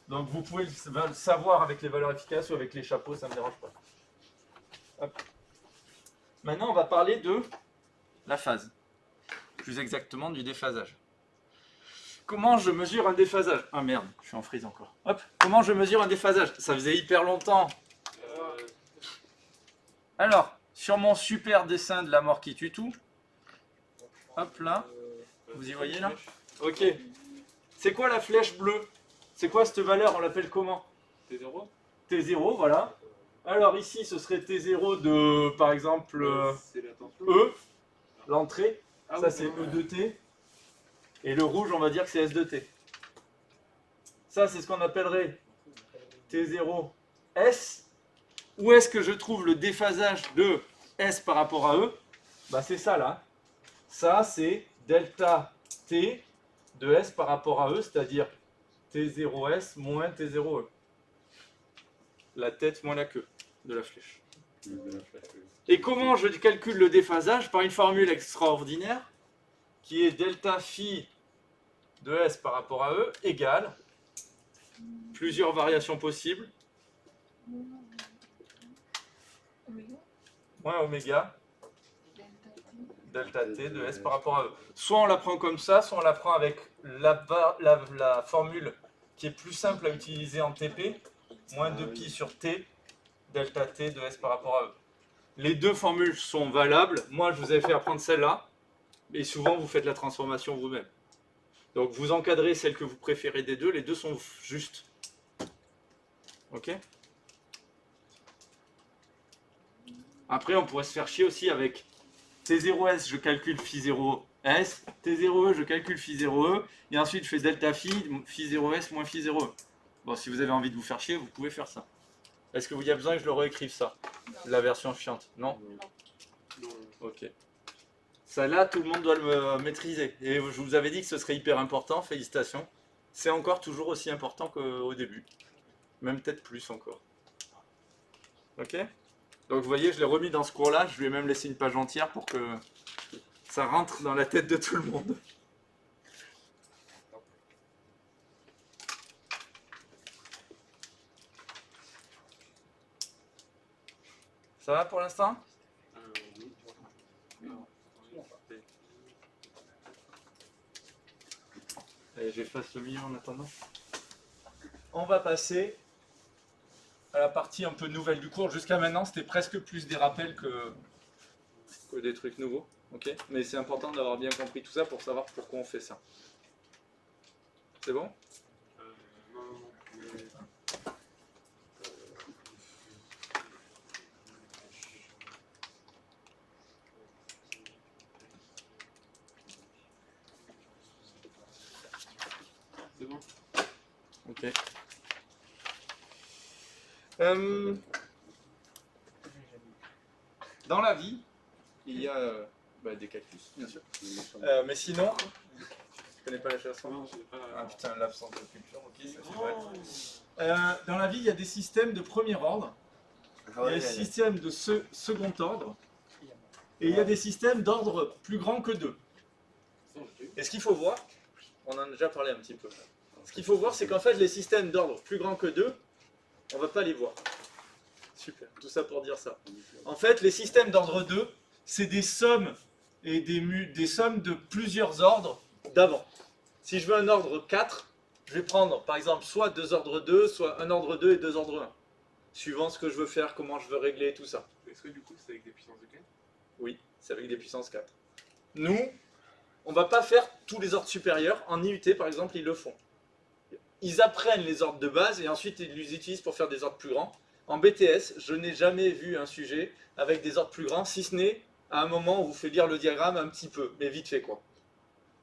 Donc vous pouvez le savoir avec les valeurs efficaces ou avec les chapeaux, ça ne me dérange pas. Hop. Maintenant, on va parler de la phase. Plus exactement du déphasage. Comment je mesure un déphasage? Ah merde, je suis en freeze encore. Hop. Comment je mesure un déphasage? Ça faisait hyper longtemps. Alors, sur mon super dessin de la mort qui tue tout, hop là, vous y voyez là? Ok. C'est quoi la flèche bleue? C'est quoi cette valeur? On l'appelle comment?
T0.
T0, voilà. Alors ici, ce serait T0 de, par exemple,
C'est la tension.
E, l'entrée.
Ah
Ça,
oui,
c'est
d'accord.
E de T. Et le rouge, on va dire que c'est S de T. Ça, c'est ce qu'on appellerait T0S. Où est-ce que je trouve le déphasage de S par rapport à E? Bah, c'est ça, là. Ça, c'est delta T de S par rapport à E, c'est-à-dire T0S moins T0E. La tête moins la queue de la flèche. Et comment je calcule le déphasage? Par une formule extraordinaire qui est delta phi de S par rapport à E égale plusieurs variations possibles. Moins oméga, delta t de S par rapport à E. Soit on la prend comme ça, soit on la prend avec la formule qui est plus simple à utiliser en TP, moins 2pi sur T, delta T de S par rapport à E. Les deux formules sont valables. Moi, je vous avais fait apprendre celle-là, et souvent, vous faites la transformation vous-même. Donc, vous encadrez celle que vous préférez des deux. Les deux sont justes. Ok? Après, on pourrait se faire chier aussi avec T0S, je calcule phi0S, T0E, je calcule phi0E, et ensuite je fais delta phi0S moins phi0E. Bon, si vous avez envie de vous faire chier, vous pouvez faire ça. Est-ce que vous y a besoin que je le réécrive ça? La version chiante? Non?
Non.
Ok. Ça là, tout le monde doit le maîtriser. Et je vous avais dit que ce serait hyper important, félicitations. C'est encore toujours aussi important qu'au début. Même peut-être plus encore. Ok? Donc vous voyez, je l'ai remis dans ce cours-là, je lui ai même laissé une page entière pour que ça rentre dans la tête de tout le monde. Ça va pour l'instant?
Oui.
Allez, j'efface le milieu en attendant. On va passer à la partie un peu nouvelle du cours. Jusqu'à maintenant, c'était presque plus des rappels que des trucs nouveaux. Ok? Mais c'est important d'avoir bien compris tout ça pour savoir pourquoi on fait ça. C'est bon?
Non. Mais... C'est bon.
Ok. Dans la vie, il y a des cactus, bien sûr. Mais sinon, je connais pas la chanson.
Non, j'ai pas...
Ah putain, l'absence de culture, ok, ça c'est vrai. Dans la vie, il y a des systèmes de premier ordre, il y a des systèmes de second ordre, et il y a des systèmes d'ordre plus grand que 2. Et ce qu'il faut voir, on en a déjà parlé un petit peu. Ce qu'il faut voir, c'est qu'en fait, les systèmes d'ordre plus grand que 2, on va pas les voir. Super, tout ça pour dire ça. En fait, les systèmes d'ordre 2, c'est des sommes et des sommes de plusieurs ordres d'avant. Si je veux un ordre 4, je vais prendre par exemple soit 2 ordres 2, soit un ordre 2 et 2 ordres 1. Suivant ce que je veux faire, comment je veux régler, tout ça.
Est-ce que du coup c'est avec des puissances de 4?
Oui, c'est avec des puissances 4. Nous, on ne va pas faire tous les ordres supérieurs. En IUT, par exemple, ils le font. Ils apprennent les ordres de base et ensuite ils les utilisent pour faire des ordres plus grands. En BTS, je n'ai jamais vu un sujet avec des ordres plus grands, si ce n'est à un moment où on vous fait lire le diagramme un petit peu, mais vite fait quoi.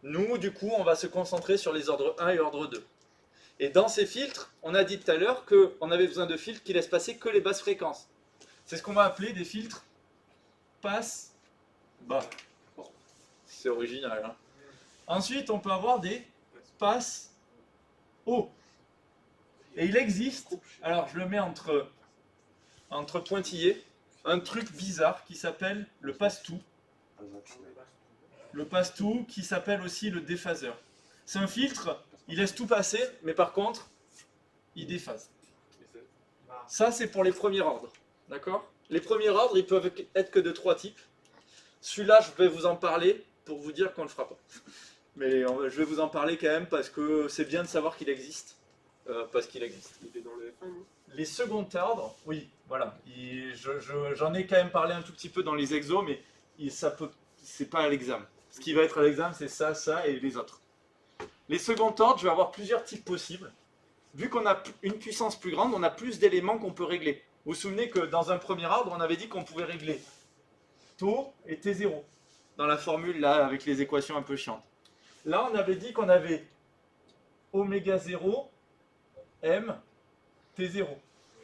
Nous, du coup, on va se concentrer sur les ordres 1 et ordre 2. Et dans ces filtres, on a dit tout à l'heure qu'on avait besoin de filtres qui laissent passer que les basses fréquences. C'est ce qu'on va appeler des filtres passe-bas. C'est original. Hein. Ensuite, on peut avoir des passe-haut. Et il existe, alors je le mets entre pointillés, un truc bizarre qui s'appelle le passe-tout. Le passe-tout qui s'appelle aussi le déphaseur. C'est un filtre, il laisse tout passer, mais par contre, il déphase. Ça, c'est pour les premiers ordres. D'accord? Les premiers ordres, ils peuvent être que de 3 types. Celui-là, je vais vous en parler pour vous dire qu'on ne le fera pas. Mais je vais vous en parler quand même parce que c'est bien de savoir qu'il existe. Parce qu'il existe.
Il était dans le F1, non?
Les seconds ordres, oui, voilà. J'en ai quand même parlé un tout petit peu dans les exos, mais c'est pas à l'examen. Ce qui va être à l'examen, c'est ça, ça et les autres. Les seconds ordres, je vais avoir plusieurs types possibles. Vu qu'on a une puissance plus grande, on a plus d'éléments qu'on peut régler. Vous vous souvenez que dans un premier ordre, on avait dit qu'on pouvait régler taux et T0. Dans la formule là, avec les équations un peu chiantes. Là, on avait dit qu'on avait oméga 0, M, T0.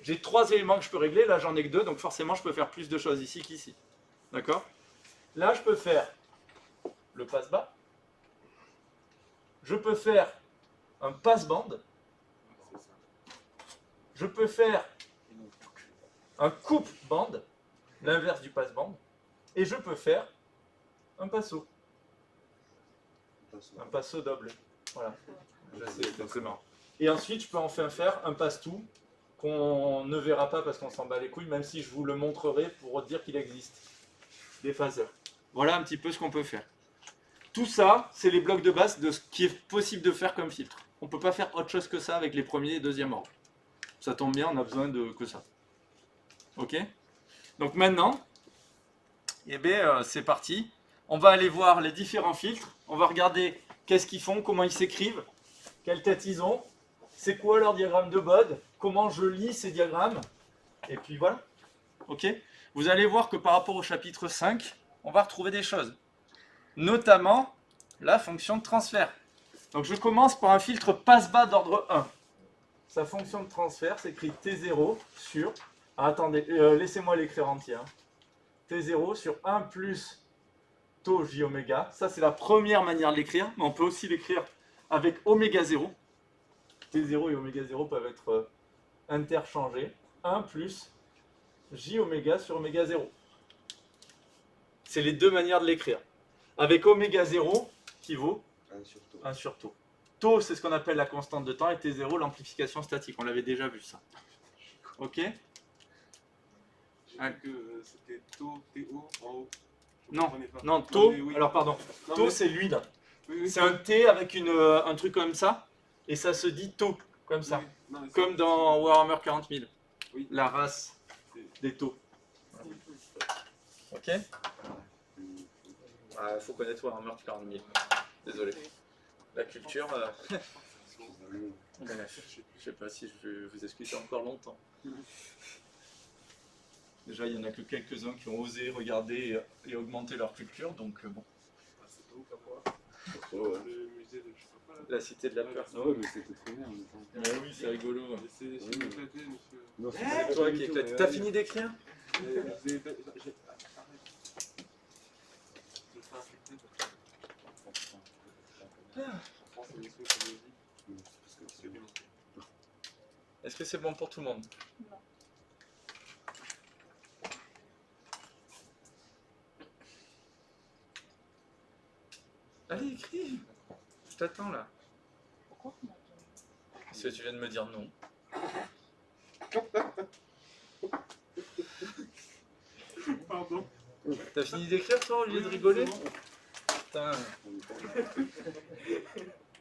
J'ai 3 éléments que je peux régler, là j'en ai que 2, donc forcément je peux faire plus de choses ici qu'ici. D'accord? Là je peux faire le passe-bas. Je peux faire un passe-bande. Je peux faire un coupe-bande, l'inverse du passe-bande. Et je peux faire un passo. Un passo double. Voilà. C'est marrant. Et ensuite, je peux enfin faire un passe-tout qu'on ne verra pas parce qu'on s'en bat les couilles, même si je vous le montrerai pour dire qu'il existe. Des phaseurs. Voilà un petit peu ce qu'on peut faire. Tout ça, c'est les blocs de base de ce qui est possible de faire comme filtre. On ne peut pas faire autre chose que ça avec les premiers et deuxième ordres. Ça tombe bien, on a besoin de que ça. Ok? Donc maintenant, eh bien, c'est parti. On va aller voir les différents filtres. On va regarder qu'est-ce qu'ils font, comment ils s'écrivent, quelle tête ils ont, c'est quoi leur diagramme de Bode, comment je lis ces diagrammes. Et puis voilà. Ok? Vous allez voir que par rapport au chapitre 5, on va retrouver des choses. Notamment la fonction de transfert. Donc je commence par un filtre passe-bas d'ordre 1. Sa fonction de transfert s'écrit T0 sur... Ah, attendez, laissez-moi l'écrire entière. T0 sur 1 plus tau j oméga. Ça, c'est la première manière de l'écrire, mais on peut aussi l'écrire avec oméga 0. T0 et oméga 0 peuvent être interchangés. 1 plus j oméga sur oméga 0. C'est les deux manières de l'écrire. Avec oméga 0 qui vaut
1 sur tau.
1 sur tau. Tau, c'est ce qu'on appelle la constante de temps, et T0, l'amplification statique. On l'avait déjà vu, ça. Ok?
J'ai vu que c'était taux, TO en haut. Je
Non,
comprenais pas.
non, tau,
mais oui.
alors pardon,
Non,
tau
mais-
c'est l'huile.
Oui, oui,
C'est un T avec un truc comme ça, et ça se dit tau, comme ça.
oui. Non, mais c'est-
Comme dans Warhammer 40 000,
Oui.
la race des taux. Ok? Il faut connaître Warhammer 40 000. Désolé. La culture, je sais pas si je vais vous expliquer encore longtemps. Déjà, il n'y en a que quelques-uns qui ont osé regarder et augmenter leur culture, donc bon.
Ah, c'est pas ouf à moi.
Oh, ouais.
Le musée de je sais pas là.
La cité de la peur.
Ah ouais, mais c'était trop bien.
Mais oui, c'est rigolo.
Essayez de m'éclater, monsieur.
Non,
C'est toi qui éclate. T'as fini d'écrire?
Arrête. Je vais faire infecter. En France, c'est monsieur qui me dit. C'est bien.
Est-ce que c'est bon pour tout le monde?
Non.
Allez, écris. Je t'attends là.
Pourquoi on m'attend?
Parce que tu viens de me dire non.
Pardon.
T'as fini d'écrire toi au lieu de rigoler? Putain.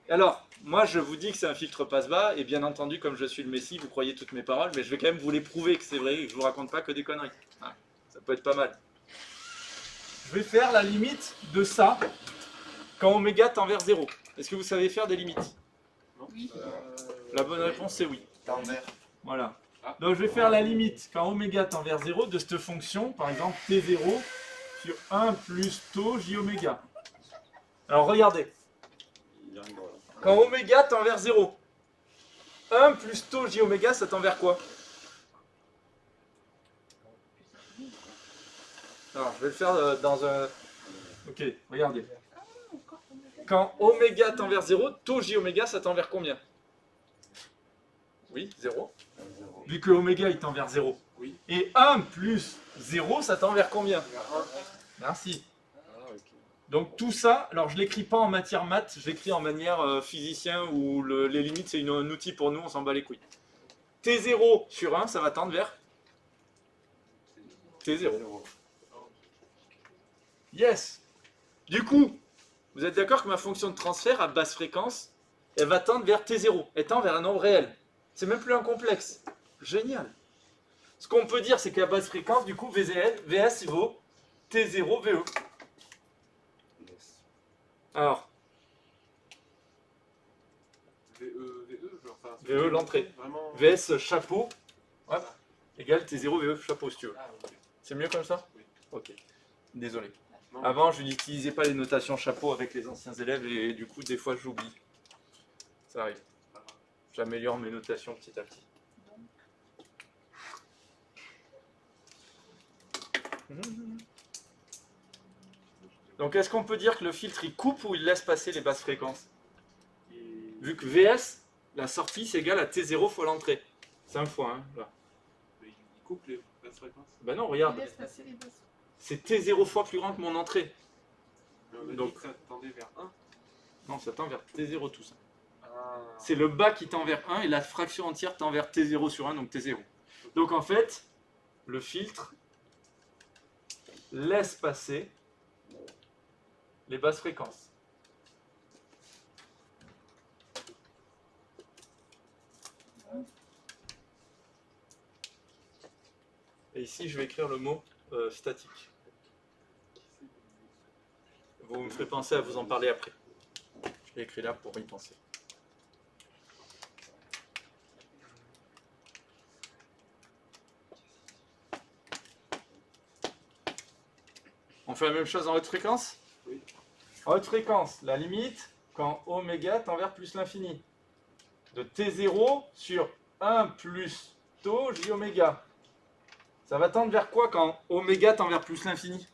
Alors, moi je vous dis que c'est un filtre passe-bas, et bien entendu, comme je suis le Messie, vous croyez toutes mes paroles, mais je vais quand même vous les prouver que c'est vrai et que je vous raconte pas que des conneries. Ah, ça peut être pas mal. Je vais faire la limite de ça quand oméga tend vers 0. Est-ce que vous savez faire des limites?
Oui.
La bonne réponse c'est oui.
Tend vers.
Voilà.
Ah.
Donc je vais faire la limite quand oméga tend vers 0 de cette fonction, par exemple T0 sur 1 plus tau j oméga. Alors regardez,
Il arrive là.
quand oméga tend vers 0, 1 plus tau j oméga, ça tend vers quoi? Alors je vais le faire dans un... Ok, regardez. Quand oméga tend vers 0, tau j oméga, ça tend vers combien? Oui, 0. Vu que oméga il tend vers 0.
Oui.
Et 1 plus 0, ça tend vers combien? Merci.
Ah, ok.
Donc tout ça, alors je l'écris pas en matière maths, je l'écris en manière physicien où les limites c'est un outil pour nous, on s'en bat les couilles. T0 sur 1, ça va tendre vers T0. Yes. Du coup, vous êtes d'accord que ma fonction de transfert à basse fréquence, elle va tendre vers T0, elle tend vers un nombre réel. C'est même plus un complexe. Génial. Ce qu'on peut dire, c'est qu'à basse fréquence, du coup, VS vaut T0 VE.
Yes.
Alors,
genre, enfin,
VE, l'entrée.
Vraiment.
VS chapeau, hop, égale T0 VE chapeau si tu veux.
Ah, ok.
C'est mieux comme ça?
Oui.
Ok. Désolé.
Non,
Avant, je n'utilisais pas les notations chapeau avec les anciens élèves et du coup, des fois, j'oublie. Ça arrive.
pas grave.
J'améliore mes notations petit à petit. Donc, est-ce qu'on peut dire que le filtre, il coupe ou il laisse passer les basses fréquences?
Et-
Vu que VS, la sortie, c'est égal à T0 fois l'entrée. 5 fois, hein, là.
Mais il coupe les basses fréquences.
Ben non,
Il
regarde.
laisse passer les basses.
C'est T0 fois plus grand que mon entrée.
Mais on a
Donc-
dit que ça tendait vers 1.
Non, ça tend vers T0 tout ça.
Ah,
C'est le bas qui tend vers 1 et la fraction entière tend vers T0 sur 1, donc T0. Donc en fait, le filtre laisse passer les basses fréquences. Et ici, je vais écrire le mot statique. Vous me ferez penser à vous en parler après. Je l'ai écrit là pour y penser. On fait la même chose en haute fréquence?
Oui.
En haute fréquence, la limite, quand oméga tend vers plus l'infini, de T0 sur 1 plus tau j oméga. Ça va tendre vers quoi quand oméga tend vers plus l'infini?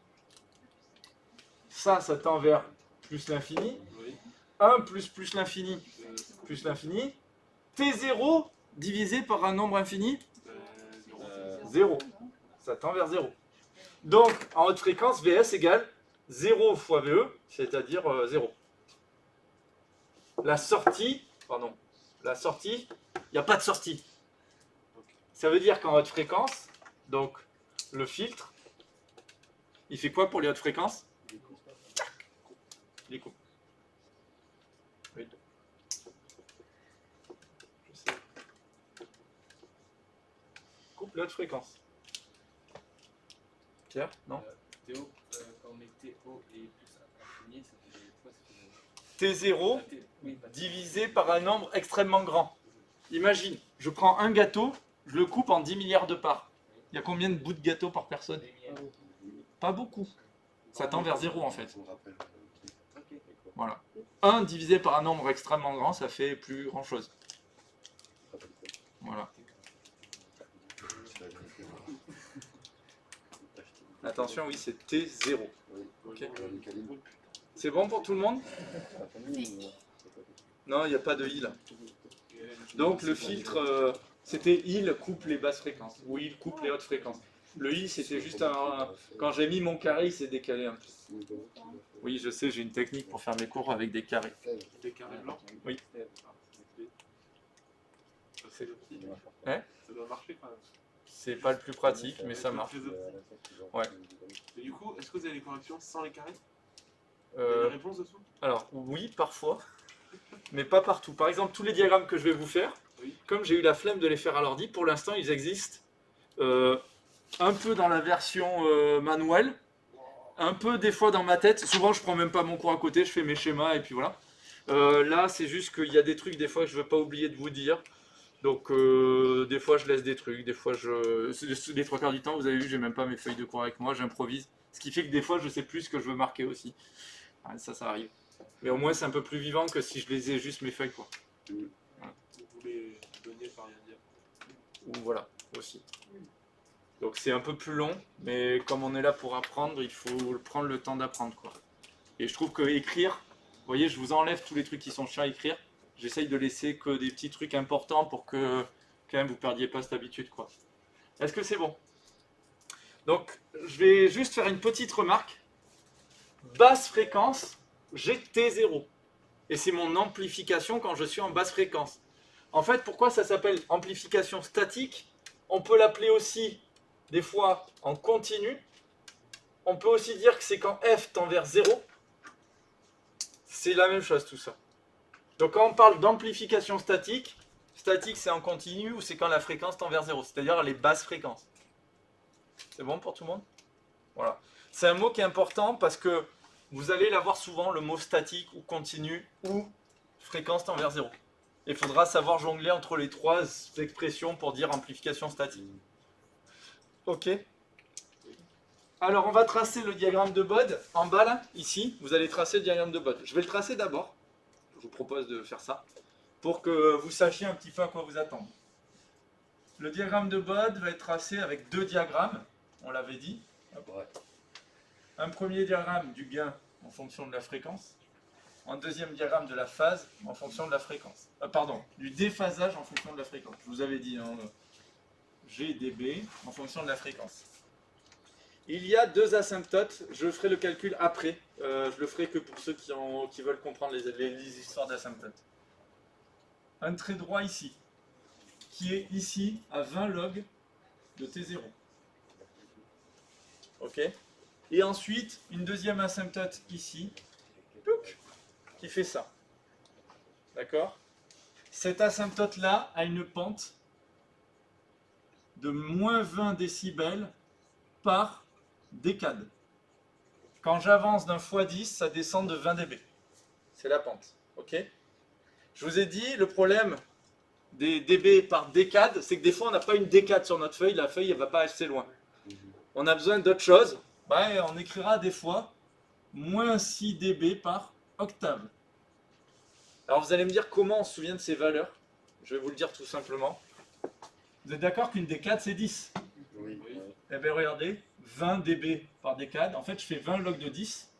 Ça tend vers plus l'infini.
Oui.
1 plus l'infini, plus l'infini. T0 divisé par un nombre infini, 0. Ça tend vers 0. Donc, en haute fréquence, Vs égale 0 fois Ve, c'est-à-dire 0. La sortie, il n'y a pas de sortie. Ça veut dire qu'en haute fréquence, donc le filtre, il fait quoi pour les hautes fréquences? Il coupe. Oui. Je sais. Coupe les hautes fréquences. Pierre? Non?
Théo, quand on met TO et plus infini, ça fait quoi? Ça fait...
T0
Oui, pas
divisé par un nombre extrêmement grand. Imagine, je prends un gâteau, je le coupe en 10 milliards de parts. Il y a combien de bouts de gâteau par personne? Pas beaucoup. Ça tend vers 0 en fait.
Je me rappelle.
Ok.
Voilà. 1 divisé par un nombre extrêmement grand, ça fait plus grand chose. Voilà. Attention, oui, c'est T0. Ok. C'est bon pour tout le monde? Non, il n'y a pas de I là. Donc le filtre, c'était il coupe les basses fréquences, ou il coupe les hautes fréquences. Le I, c'était juste un... Quand j'ai mis mon carré, il s'est décalé un peu. Oui, je sais, j'ai une technique pour faire mes cours avec des carrés.
Des carrés blancs?
Oui.
C'est le petit.
Hein?
Ça doit marcher quand même.
C'est pas le plus pratique, mais ça marche. Ouais.
Et du coup, est-ce que vous avez les corrections sans les carrés? Il y a
Euh,
des réponses dessous?
alors, oui, parfois, mais pas partout. Par exemple, tous les diagrammes que je vais vous faire,
Oui.
comme j'ai eu la flemme de les faire à l'ordi, pour l'instant, ils existent un peu dans la version manuelle, un peu des fois dans ma tête. Souvent, je prends même pas mon cours à côté, je fais mes schémas et puis voilà. Là, c'est juste qu'il y a des trucs, des fois, que je veux pas oublier de vous dire. Donc, des fois, je laisse des trucs, des fois, les trois quarts du temps, vous avez vu, j'ai même pas mes feuilles de cours avec moi, j'improvise. Ce qui fait que des fois, je sais plus ce que je veux marquer aussi. Ouais, ça arrive. Mais au moins, c'est un peu plus vivant que si je les ai juste mes feuilles, quoi.
Vous les donner par rien dire.
Ou voilà, aussi. Donc, c'est un peu plus long, mais comme on est là pour apprendre, il faut prendre le temps d'apprendre, quoi. Et je trouve que écrire, vous voyez, je vous enlève tous les trucs qui sont chiants à écrire. J'essaye de laisser que des petits trucs importants pour que, quand même, vous perdiez pas cette habitude, quoi. Est-ce que c'est bon? Donc, je vais juste faire une petite remarque. Basse fréquence, j'ai T0. Et c'est mon amplification quand je suis en basse fréquence. En fait, pourquoi ça s'appelle amplification statique? On peut l'appeler aussi, des fois, en continu. On peut aussi dire que c'est quand F tend vers 0. C'est la même chose, tout ça. Donc, quand on parle d'amplification statique, statique, c'est en continu ou c'est quand la fréquence tend vers 0, c'est-à-dire les basses fréquences. C'est bon pour tout le monde? Voilà. C'est un mot qui est important parce que vous allez l'avoir souvent, le mot statique ou continu ou fréquence tend vers 0. Il faudra savoir jongler entre les trois expressions pour dire amplification statique. Ok. Alors on va tracer le diagramme de Bode en bas là, ici. Vous allez tracer le diagramme de Bode. Je vais le tracer d'abord. Je vous propose de faire ça pour que vous sachiez un petit peu à quoi vous attendre. Le diagramme de Bode va être tracé avec deux diagrammes, on l'avait dit. Un premier diagramme du gain en fonction de la fréquence. Un deuxième diagramme de la phase en fonction de la fréquence. Pardon, du déphasage en fonction de la fréquence. Je vous avais dit, hein, G, dB en fonction de la fréquence. Il y a deux asymptotes, je ferai le calcul après. Je le ferai que pour ceux qui veulent comprendre les histoires d'asymptotes. un trait droit ici, qui est ici à 20 log de T0. Ok. Et ensuite, une deuxième asymptote ici, touc, qui fait ça. D'accord? Cette asymptote-là a une pente de moins 20 décibels par décade. Quand j'avance d'un x10, ça descend de 20 dB. C'est la pente. Ok? Je vous ai dit, le problème des dB par décade, c'est que des fois, on n'a pas une décade sur notre feuille. La feuille, elle ne va pas assez loin. On a besoin d'autre chose. Ben, on écrira des fois moins 6 dB par octave. Alors, vous allez me dire comment on se souvient de ces valeurs. Je vais vous le dire tout simplement. Vous êtes d'accord qu'une décade, c'est 10?
Oui.
Oui.
Eh bien, regardez, 20 dB par décade. En fait, je fais 20 log de 10.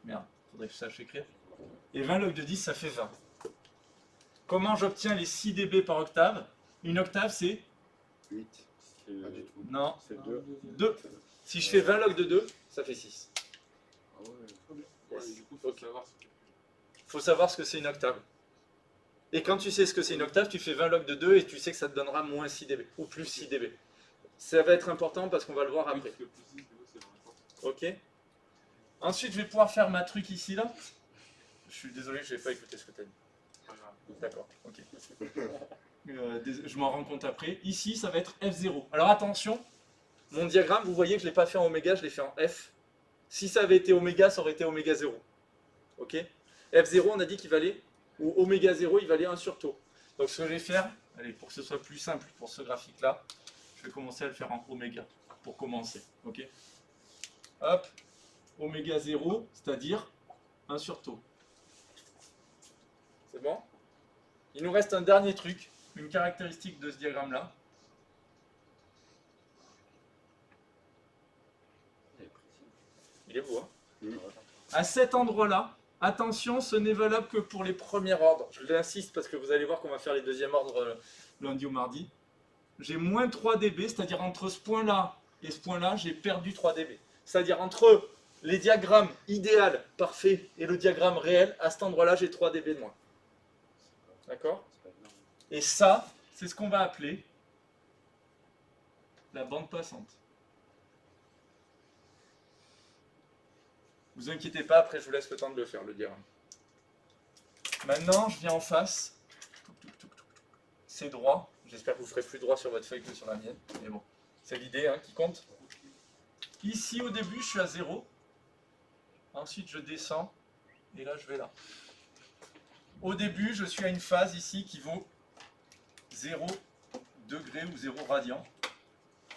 Merde, faudrait que je sache écrire. Et 20 log de 10, ça fait 20. Comment j'obtiens les 6 dB par octave? Une octave, c'est
8. Pas du tout.
non,
C'est 2.
2. Si je fais 20 log de 2, ça fait 6.
Ah ouais.
Ouais, du coup, faut
Ok.
savoir ce que
Il faut savoir ce que c'est une octave. Et quand tu sais ce que c'est une octave, tu fais 20 log de 2 et tu sais que ça te donnera moins 6 dB ou plus 6 dB. Ça va être important parce qu'on va le voir après.
le plus 6, du coup, c'est vraiment important.
Ok. Ensuite, je vais pouvoir faire ma truc ici, là. Je suis désolé, je n'ai pas écouté ce que tu as dit.
Pas grave.
D'accord, ok. Je m'en rends compte après. Ici, ça va être F0. Alors attention, mon diagramme, vous voyez que je ne l'ai pas fait en oméga, je l'ai fait en F. Si ça avait été oméga, ça aurait été oméga 0. Ok? F0, on a dit qu'il valait, ou oméga 0, il valait 1 sur tau. Donc ce que je vais faire, allez, pour que ce soit plus simple pour ce graphique-là, je vais commencer à le faire en oméga, pour commencer. Ok? Hop, oméga 0, c'est-à-dire 1 sur tau. C'est bon? Il nous reste un dernier truc, une caractéristique de ce diagramme-là. Il est beau, hein?
Oui.
À cet endroit-là, attention, ce n'est valable que pour les premiers ordres. Je l'insiste parce que vous allez voir qu'on va faire les deuxièmes ordres lundi ou mardi. J'ai moins 3 dB, c'est-à-dire entre ce point-là et ce point-là, j'ai perdu 3 dB. C'est-à-dire entre les diagrammes idéal, parfait, et le diagramme réel, à cet endroit-là, j'ai 3 dB de moins. D'accord?
C'est pas énorme.
Et ça, c'est ce qu'on va appeler la bande passante. Vous inquiétez pas, après je vous laisse le temps de le faire, le diagramme. Maintenant, je viens en face. C'est droit. J'espère que vous ferez plus droit sur votre feuille que sur la mienne. Mais bon, c'est l'idée qui compte. Ici, au début, je suis à 0. Ensuite, je descends. Et là, je vais là. Au début, je suis à une phase ici qui vaut 0 degré ou 0 radian.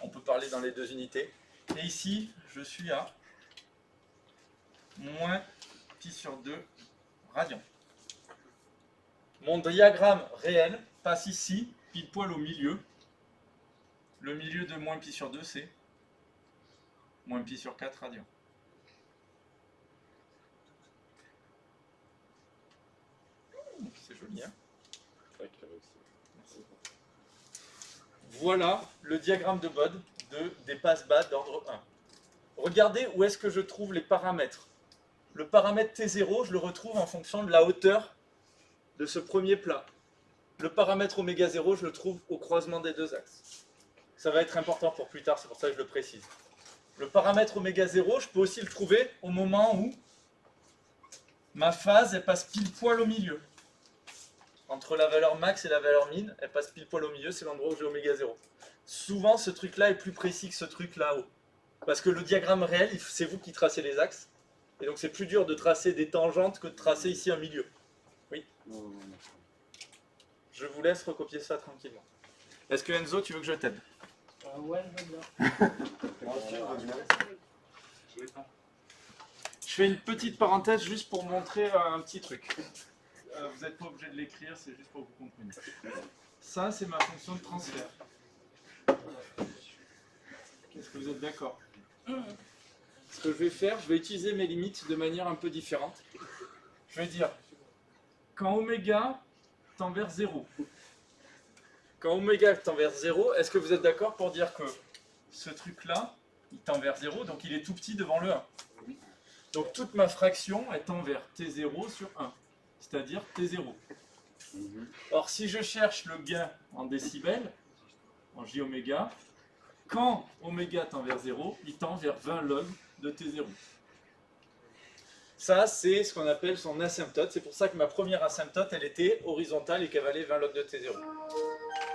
On peut parler dans les deux unités. Et ici, je suis à moins pi sur 2 radian. Mon diagramme réel passe ici, pile poil au milieu. Le milieu de moins pi sur 2, c'est moins pi sur 4 radian. C'est joli, hein?
C'est vrai qu'il a réussi.
Merci. Voilà le diagramme de Bode des passe-bas d'ordre 1. Regardez où est-ce que je trouve les paramètres. Le paramètre T0, je le retrouve en fonction de la hauteur de ce premier plat. Le paramètre oméga 0, je le trouve au croisement des deux axes. Ça va être important pour plus tard, c'est pour ça que je le précise. Le paramètre oméga 0, je peux aussi le trouver au moment où ma phase, elle passe pile poil au milieu. Entre la valeur max et la valeur min, elle passe pile poil au milieu, c'est l'endroit où j'ai oméga 0. Souvent, ce truc-là est plus précis que ce truc là-haut. Parce que le diagramme réel, c'est vous qui tracez les axes. Et donc c'est plus dur de tracer des tangentes que de tracer ici un milieu. Oui.
Non, non, non.
Je vous laisse recopier ça tranquillement. Est-ce que Enzo, tu veux que je t'aide?
Ouais, je veux bien.
Je l'ai pas.
Je fais une petite parenthèse juste pour montrer un petit truc. Vous n'êtes pas obligé de l'écrire, c'est juste pour que vous compreniez. Ça, c'est ma fonction de transfert. Est-ce que vous êtes d'accord? Ce que je vais faire, je vais utiliser mes limites de manière un peu différente. Je vais dire, quand oméga tend vers 0, quand oméga tend vers 0, est-ce que vous êtes d'accord pour dire que ce truc-là, il tend vers 0, donc il est tout petit devant le 1. Donc toute ma fraction, elle tend vers T0 sur 1, c'est-à-dire T0. Or, si je cherche le gain en décibels, en j oméga, quand oméga tend vers 0, il tend vers 20 log de T0. Ça, c'est ce qu'on appelle son asymptote. C'est pour ça que ma première asymptote, elle était horizontale et qu'elle valait 20 log de T0.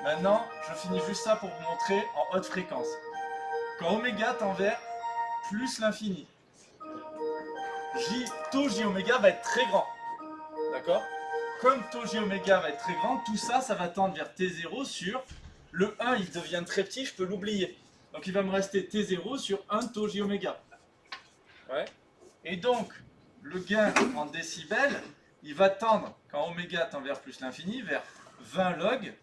Maintenant, je finis juste ça pour vous montrer en haute fréquence. Quand oméga tend vers plus l'infini, taux j oméga va être très grand. D'accord? Comme taux j oméga va être très grand, tout ça, ça va tendre vers T0 sur le 1, il devient très petit, je peux l'oublier. Donc il va me rester T0 sur 1 taux j oméga. Ouais. Et donc, le gain en décibels, il va tendre, quand oméga tend vers plus l'infini, vers 20 log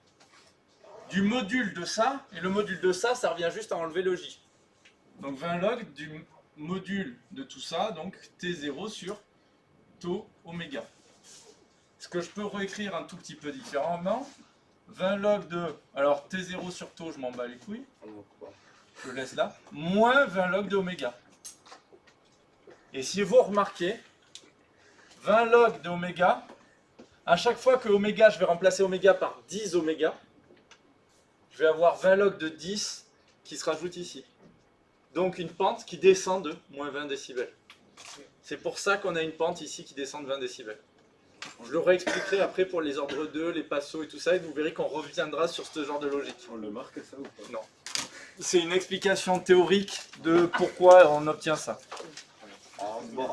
du module de ça, et le module de ça, ça revient juste à enlever le j. Donc 20 log du module de tout ça, donc T0 sur taux oméga. Ce que je peux réécrire un tout petit peu différemment, 20 log de, alors T0 sur taux, je m'en bats les couilles, je le laisse là, moins 20 log de oméga. Et si vous remarquez, 20 log de oméga, à chaque fois que oméga, je vais remplacer oméga par 10 oméga, je vais avoir 20 log de 10 qui se rajoute ici. Donc une pente qui descend de moins 20 décibels. C'est pour ça qu'on a une pente ici qui descend de 20 décibels. Je le réexpliquerai après pour les ordres 2, les passos et tout ça, et vous verrez qu'on reviendra sur ce genre de logique.
On le marque ça ou pas?
Non. C'est une explication théorique de pourquoi on obtient ça.
Ah, bon.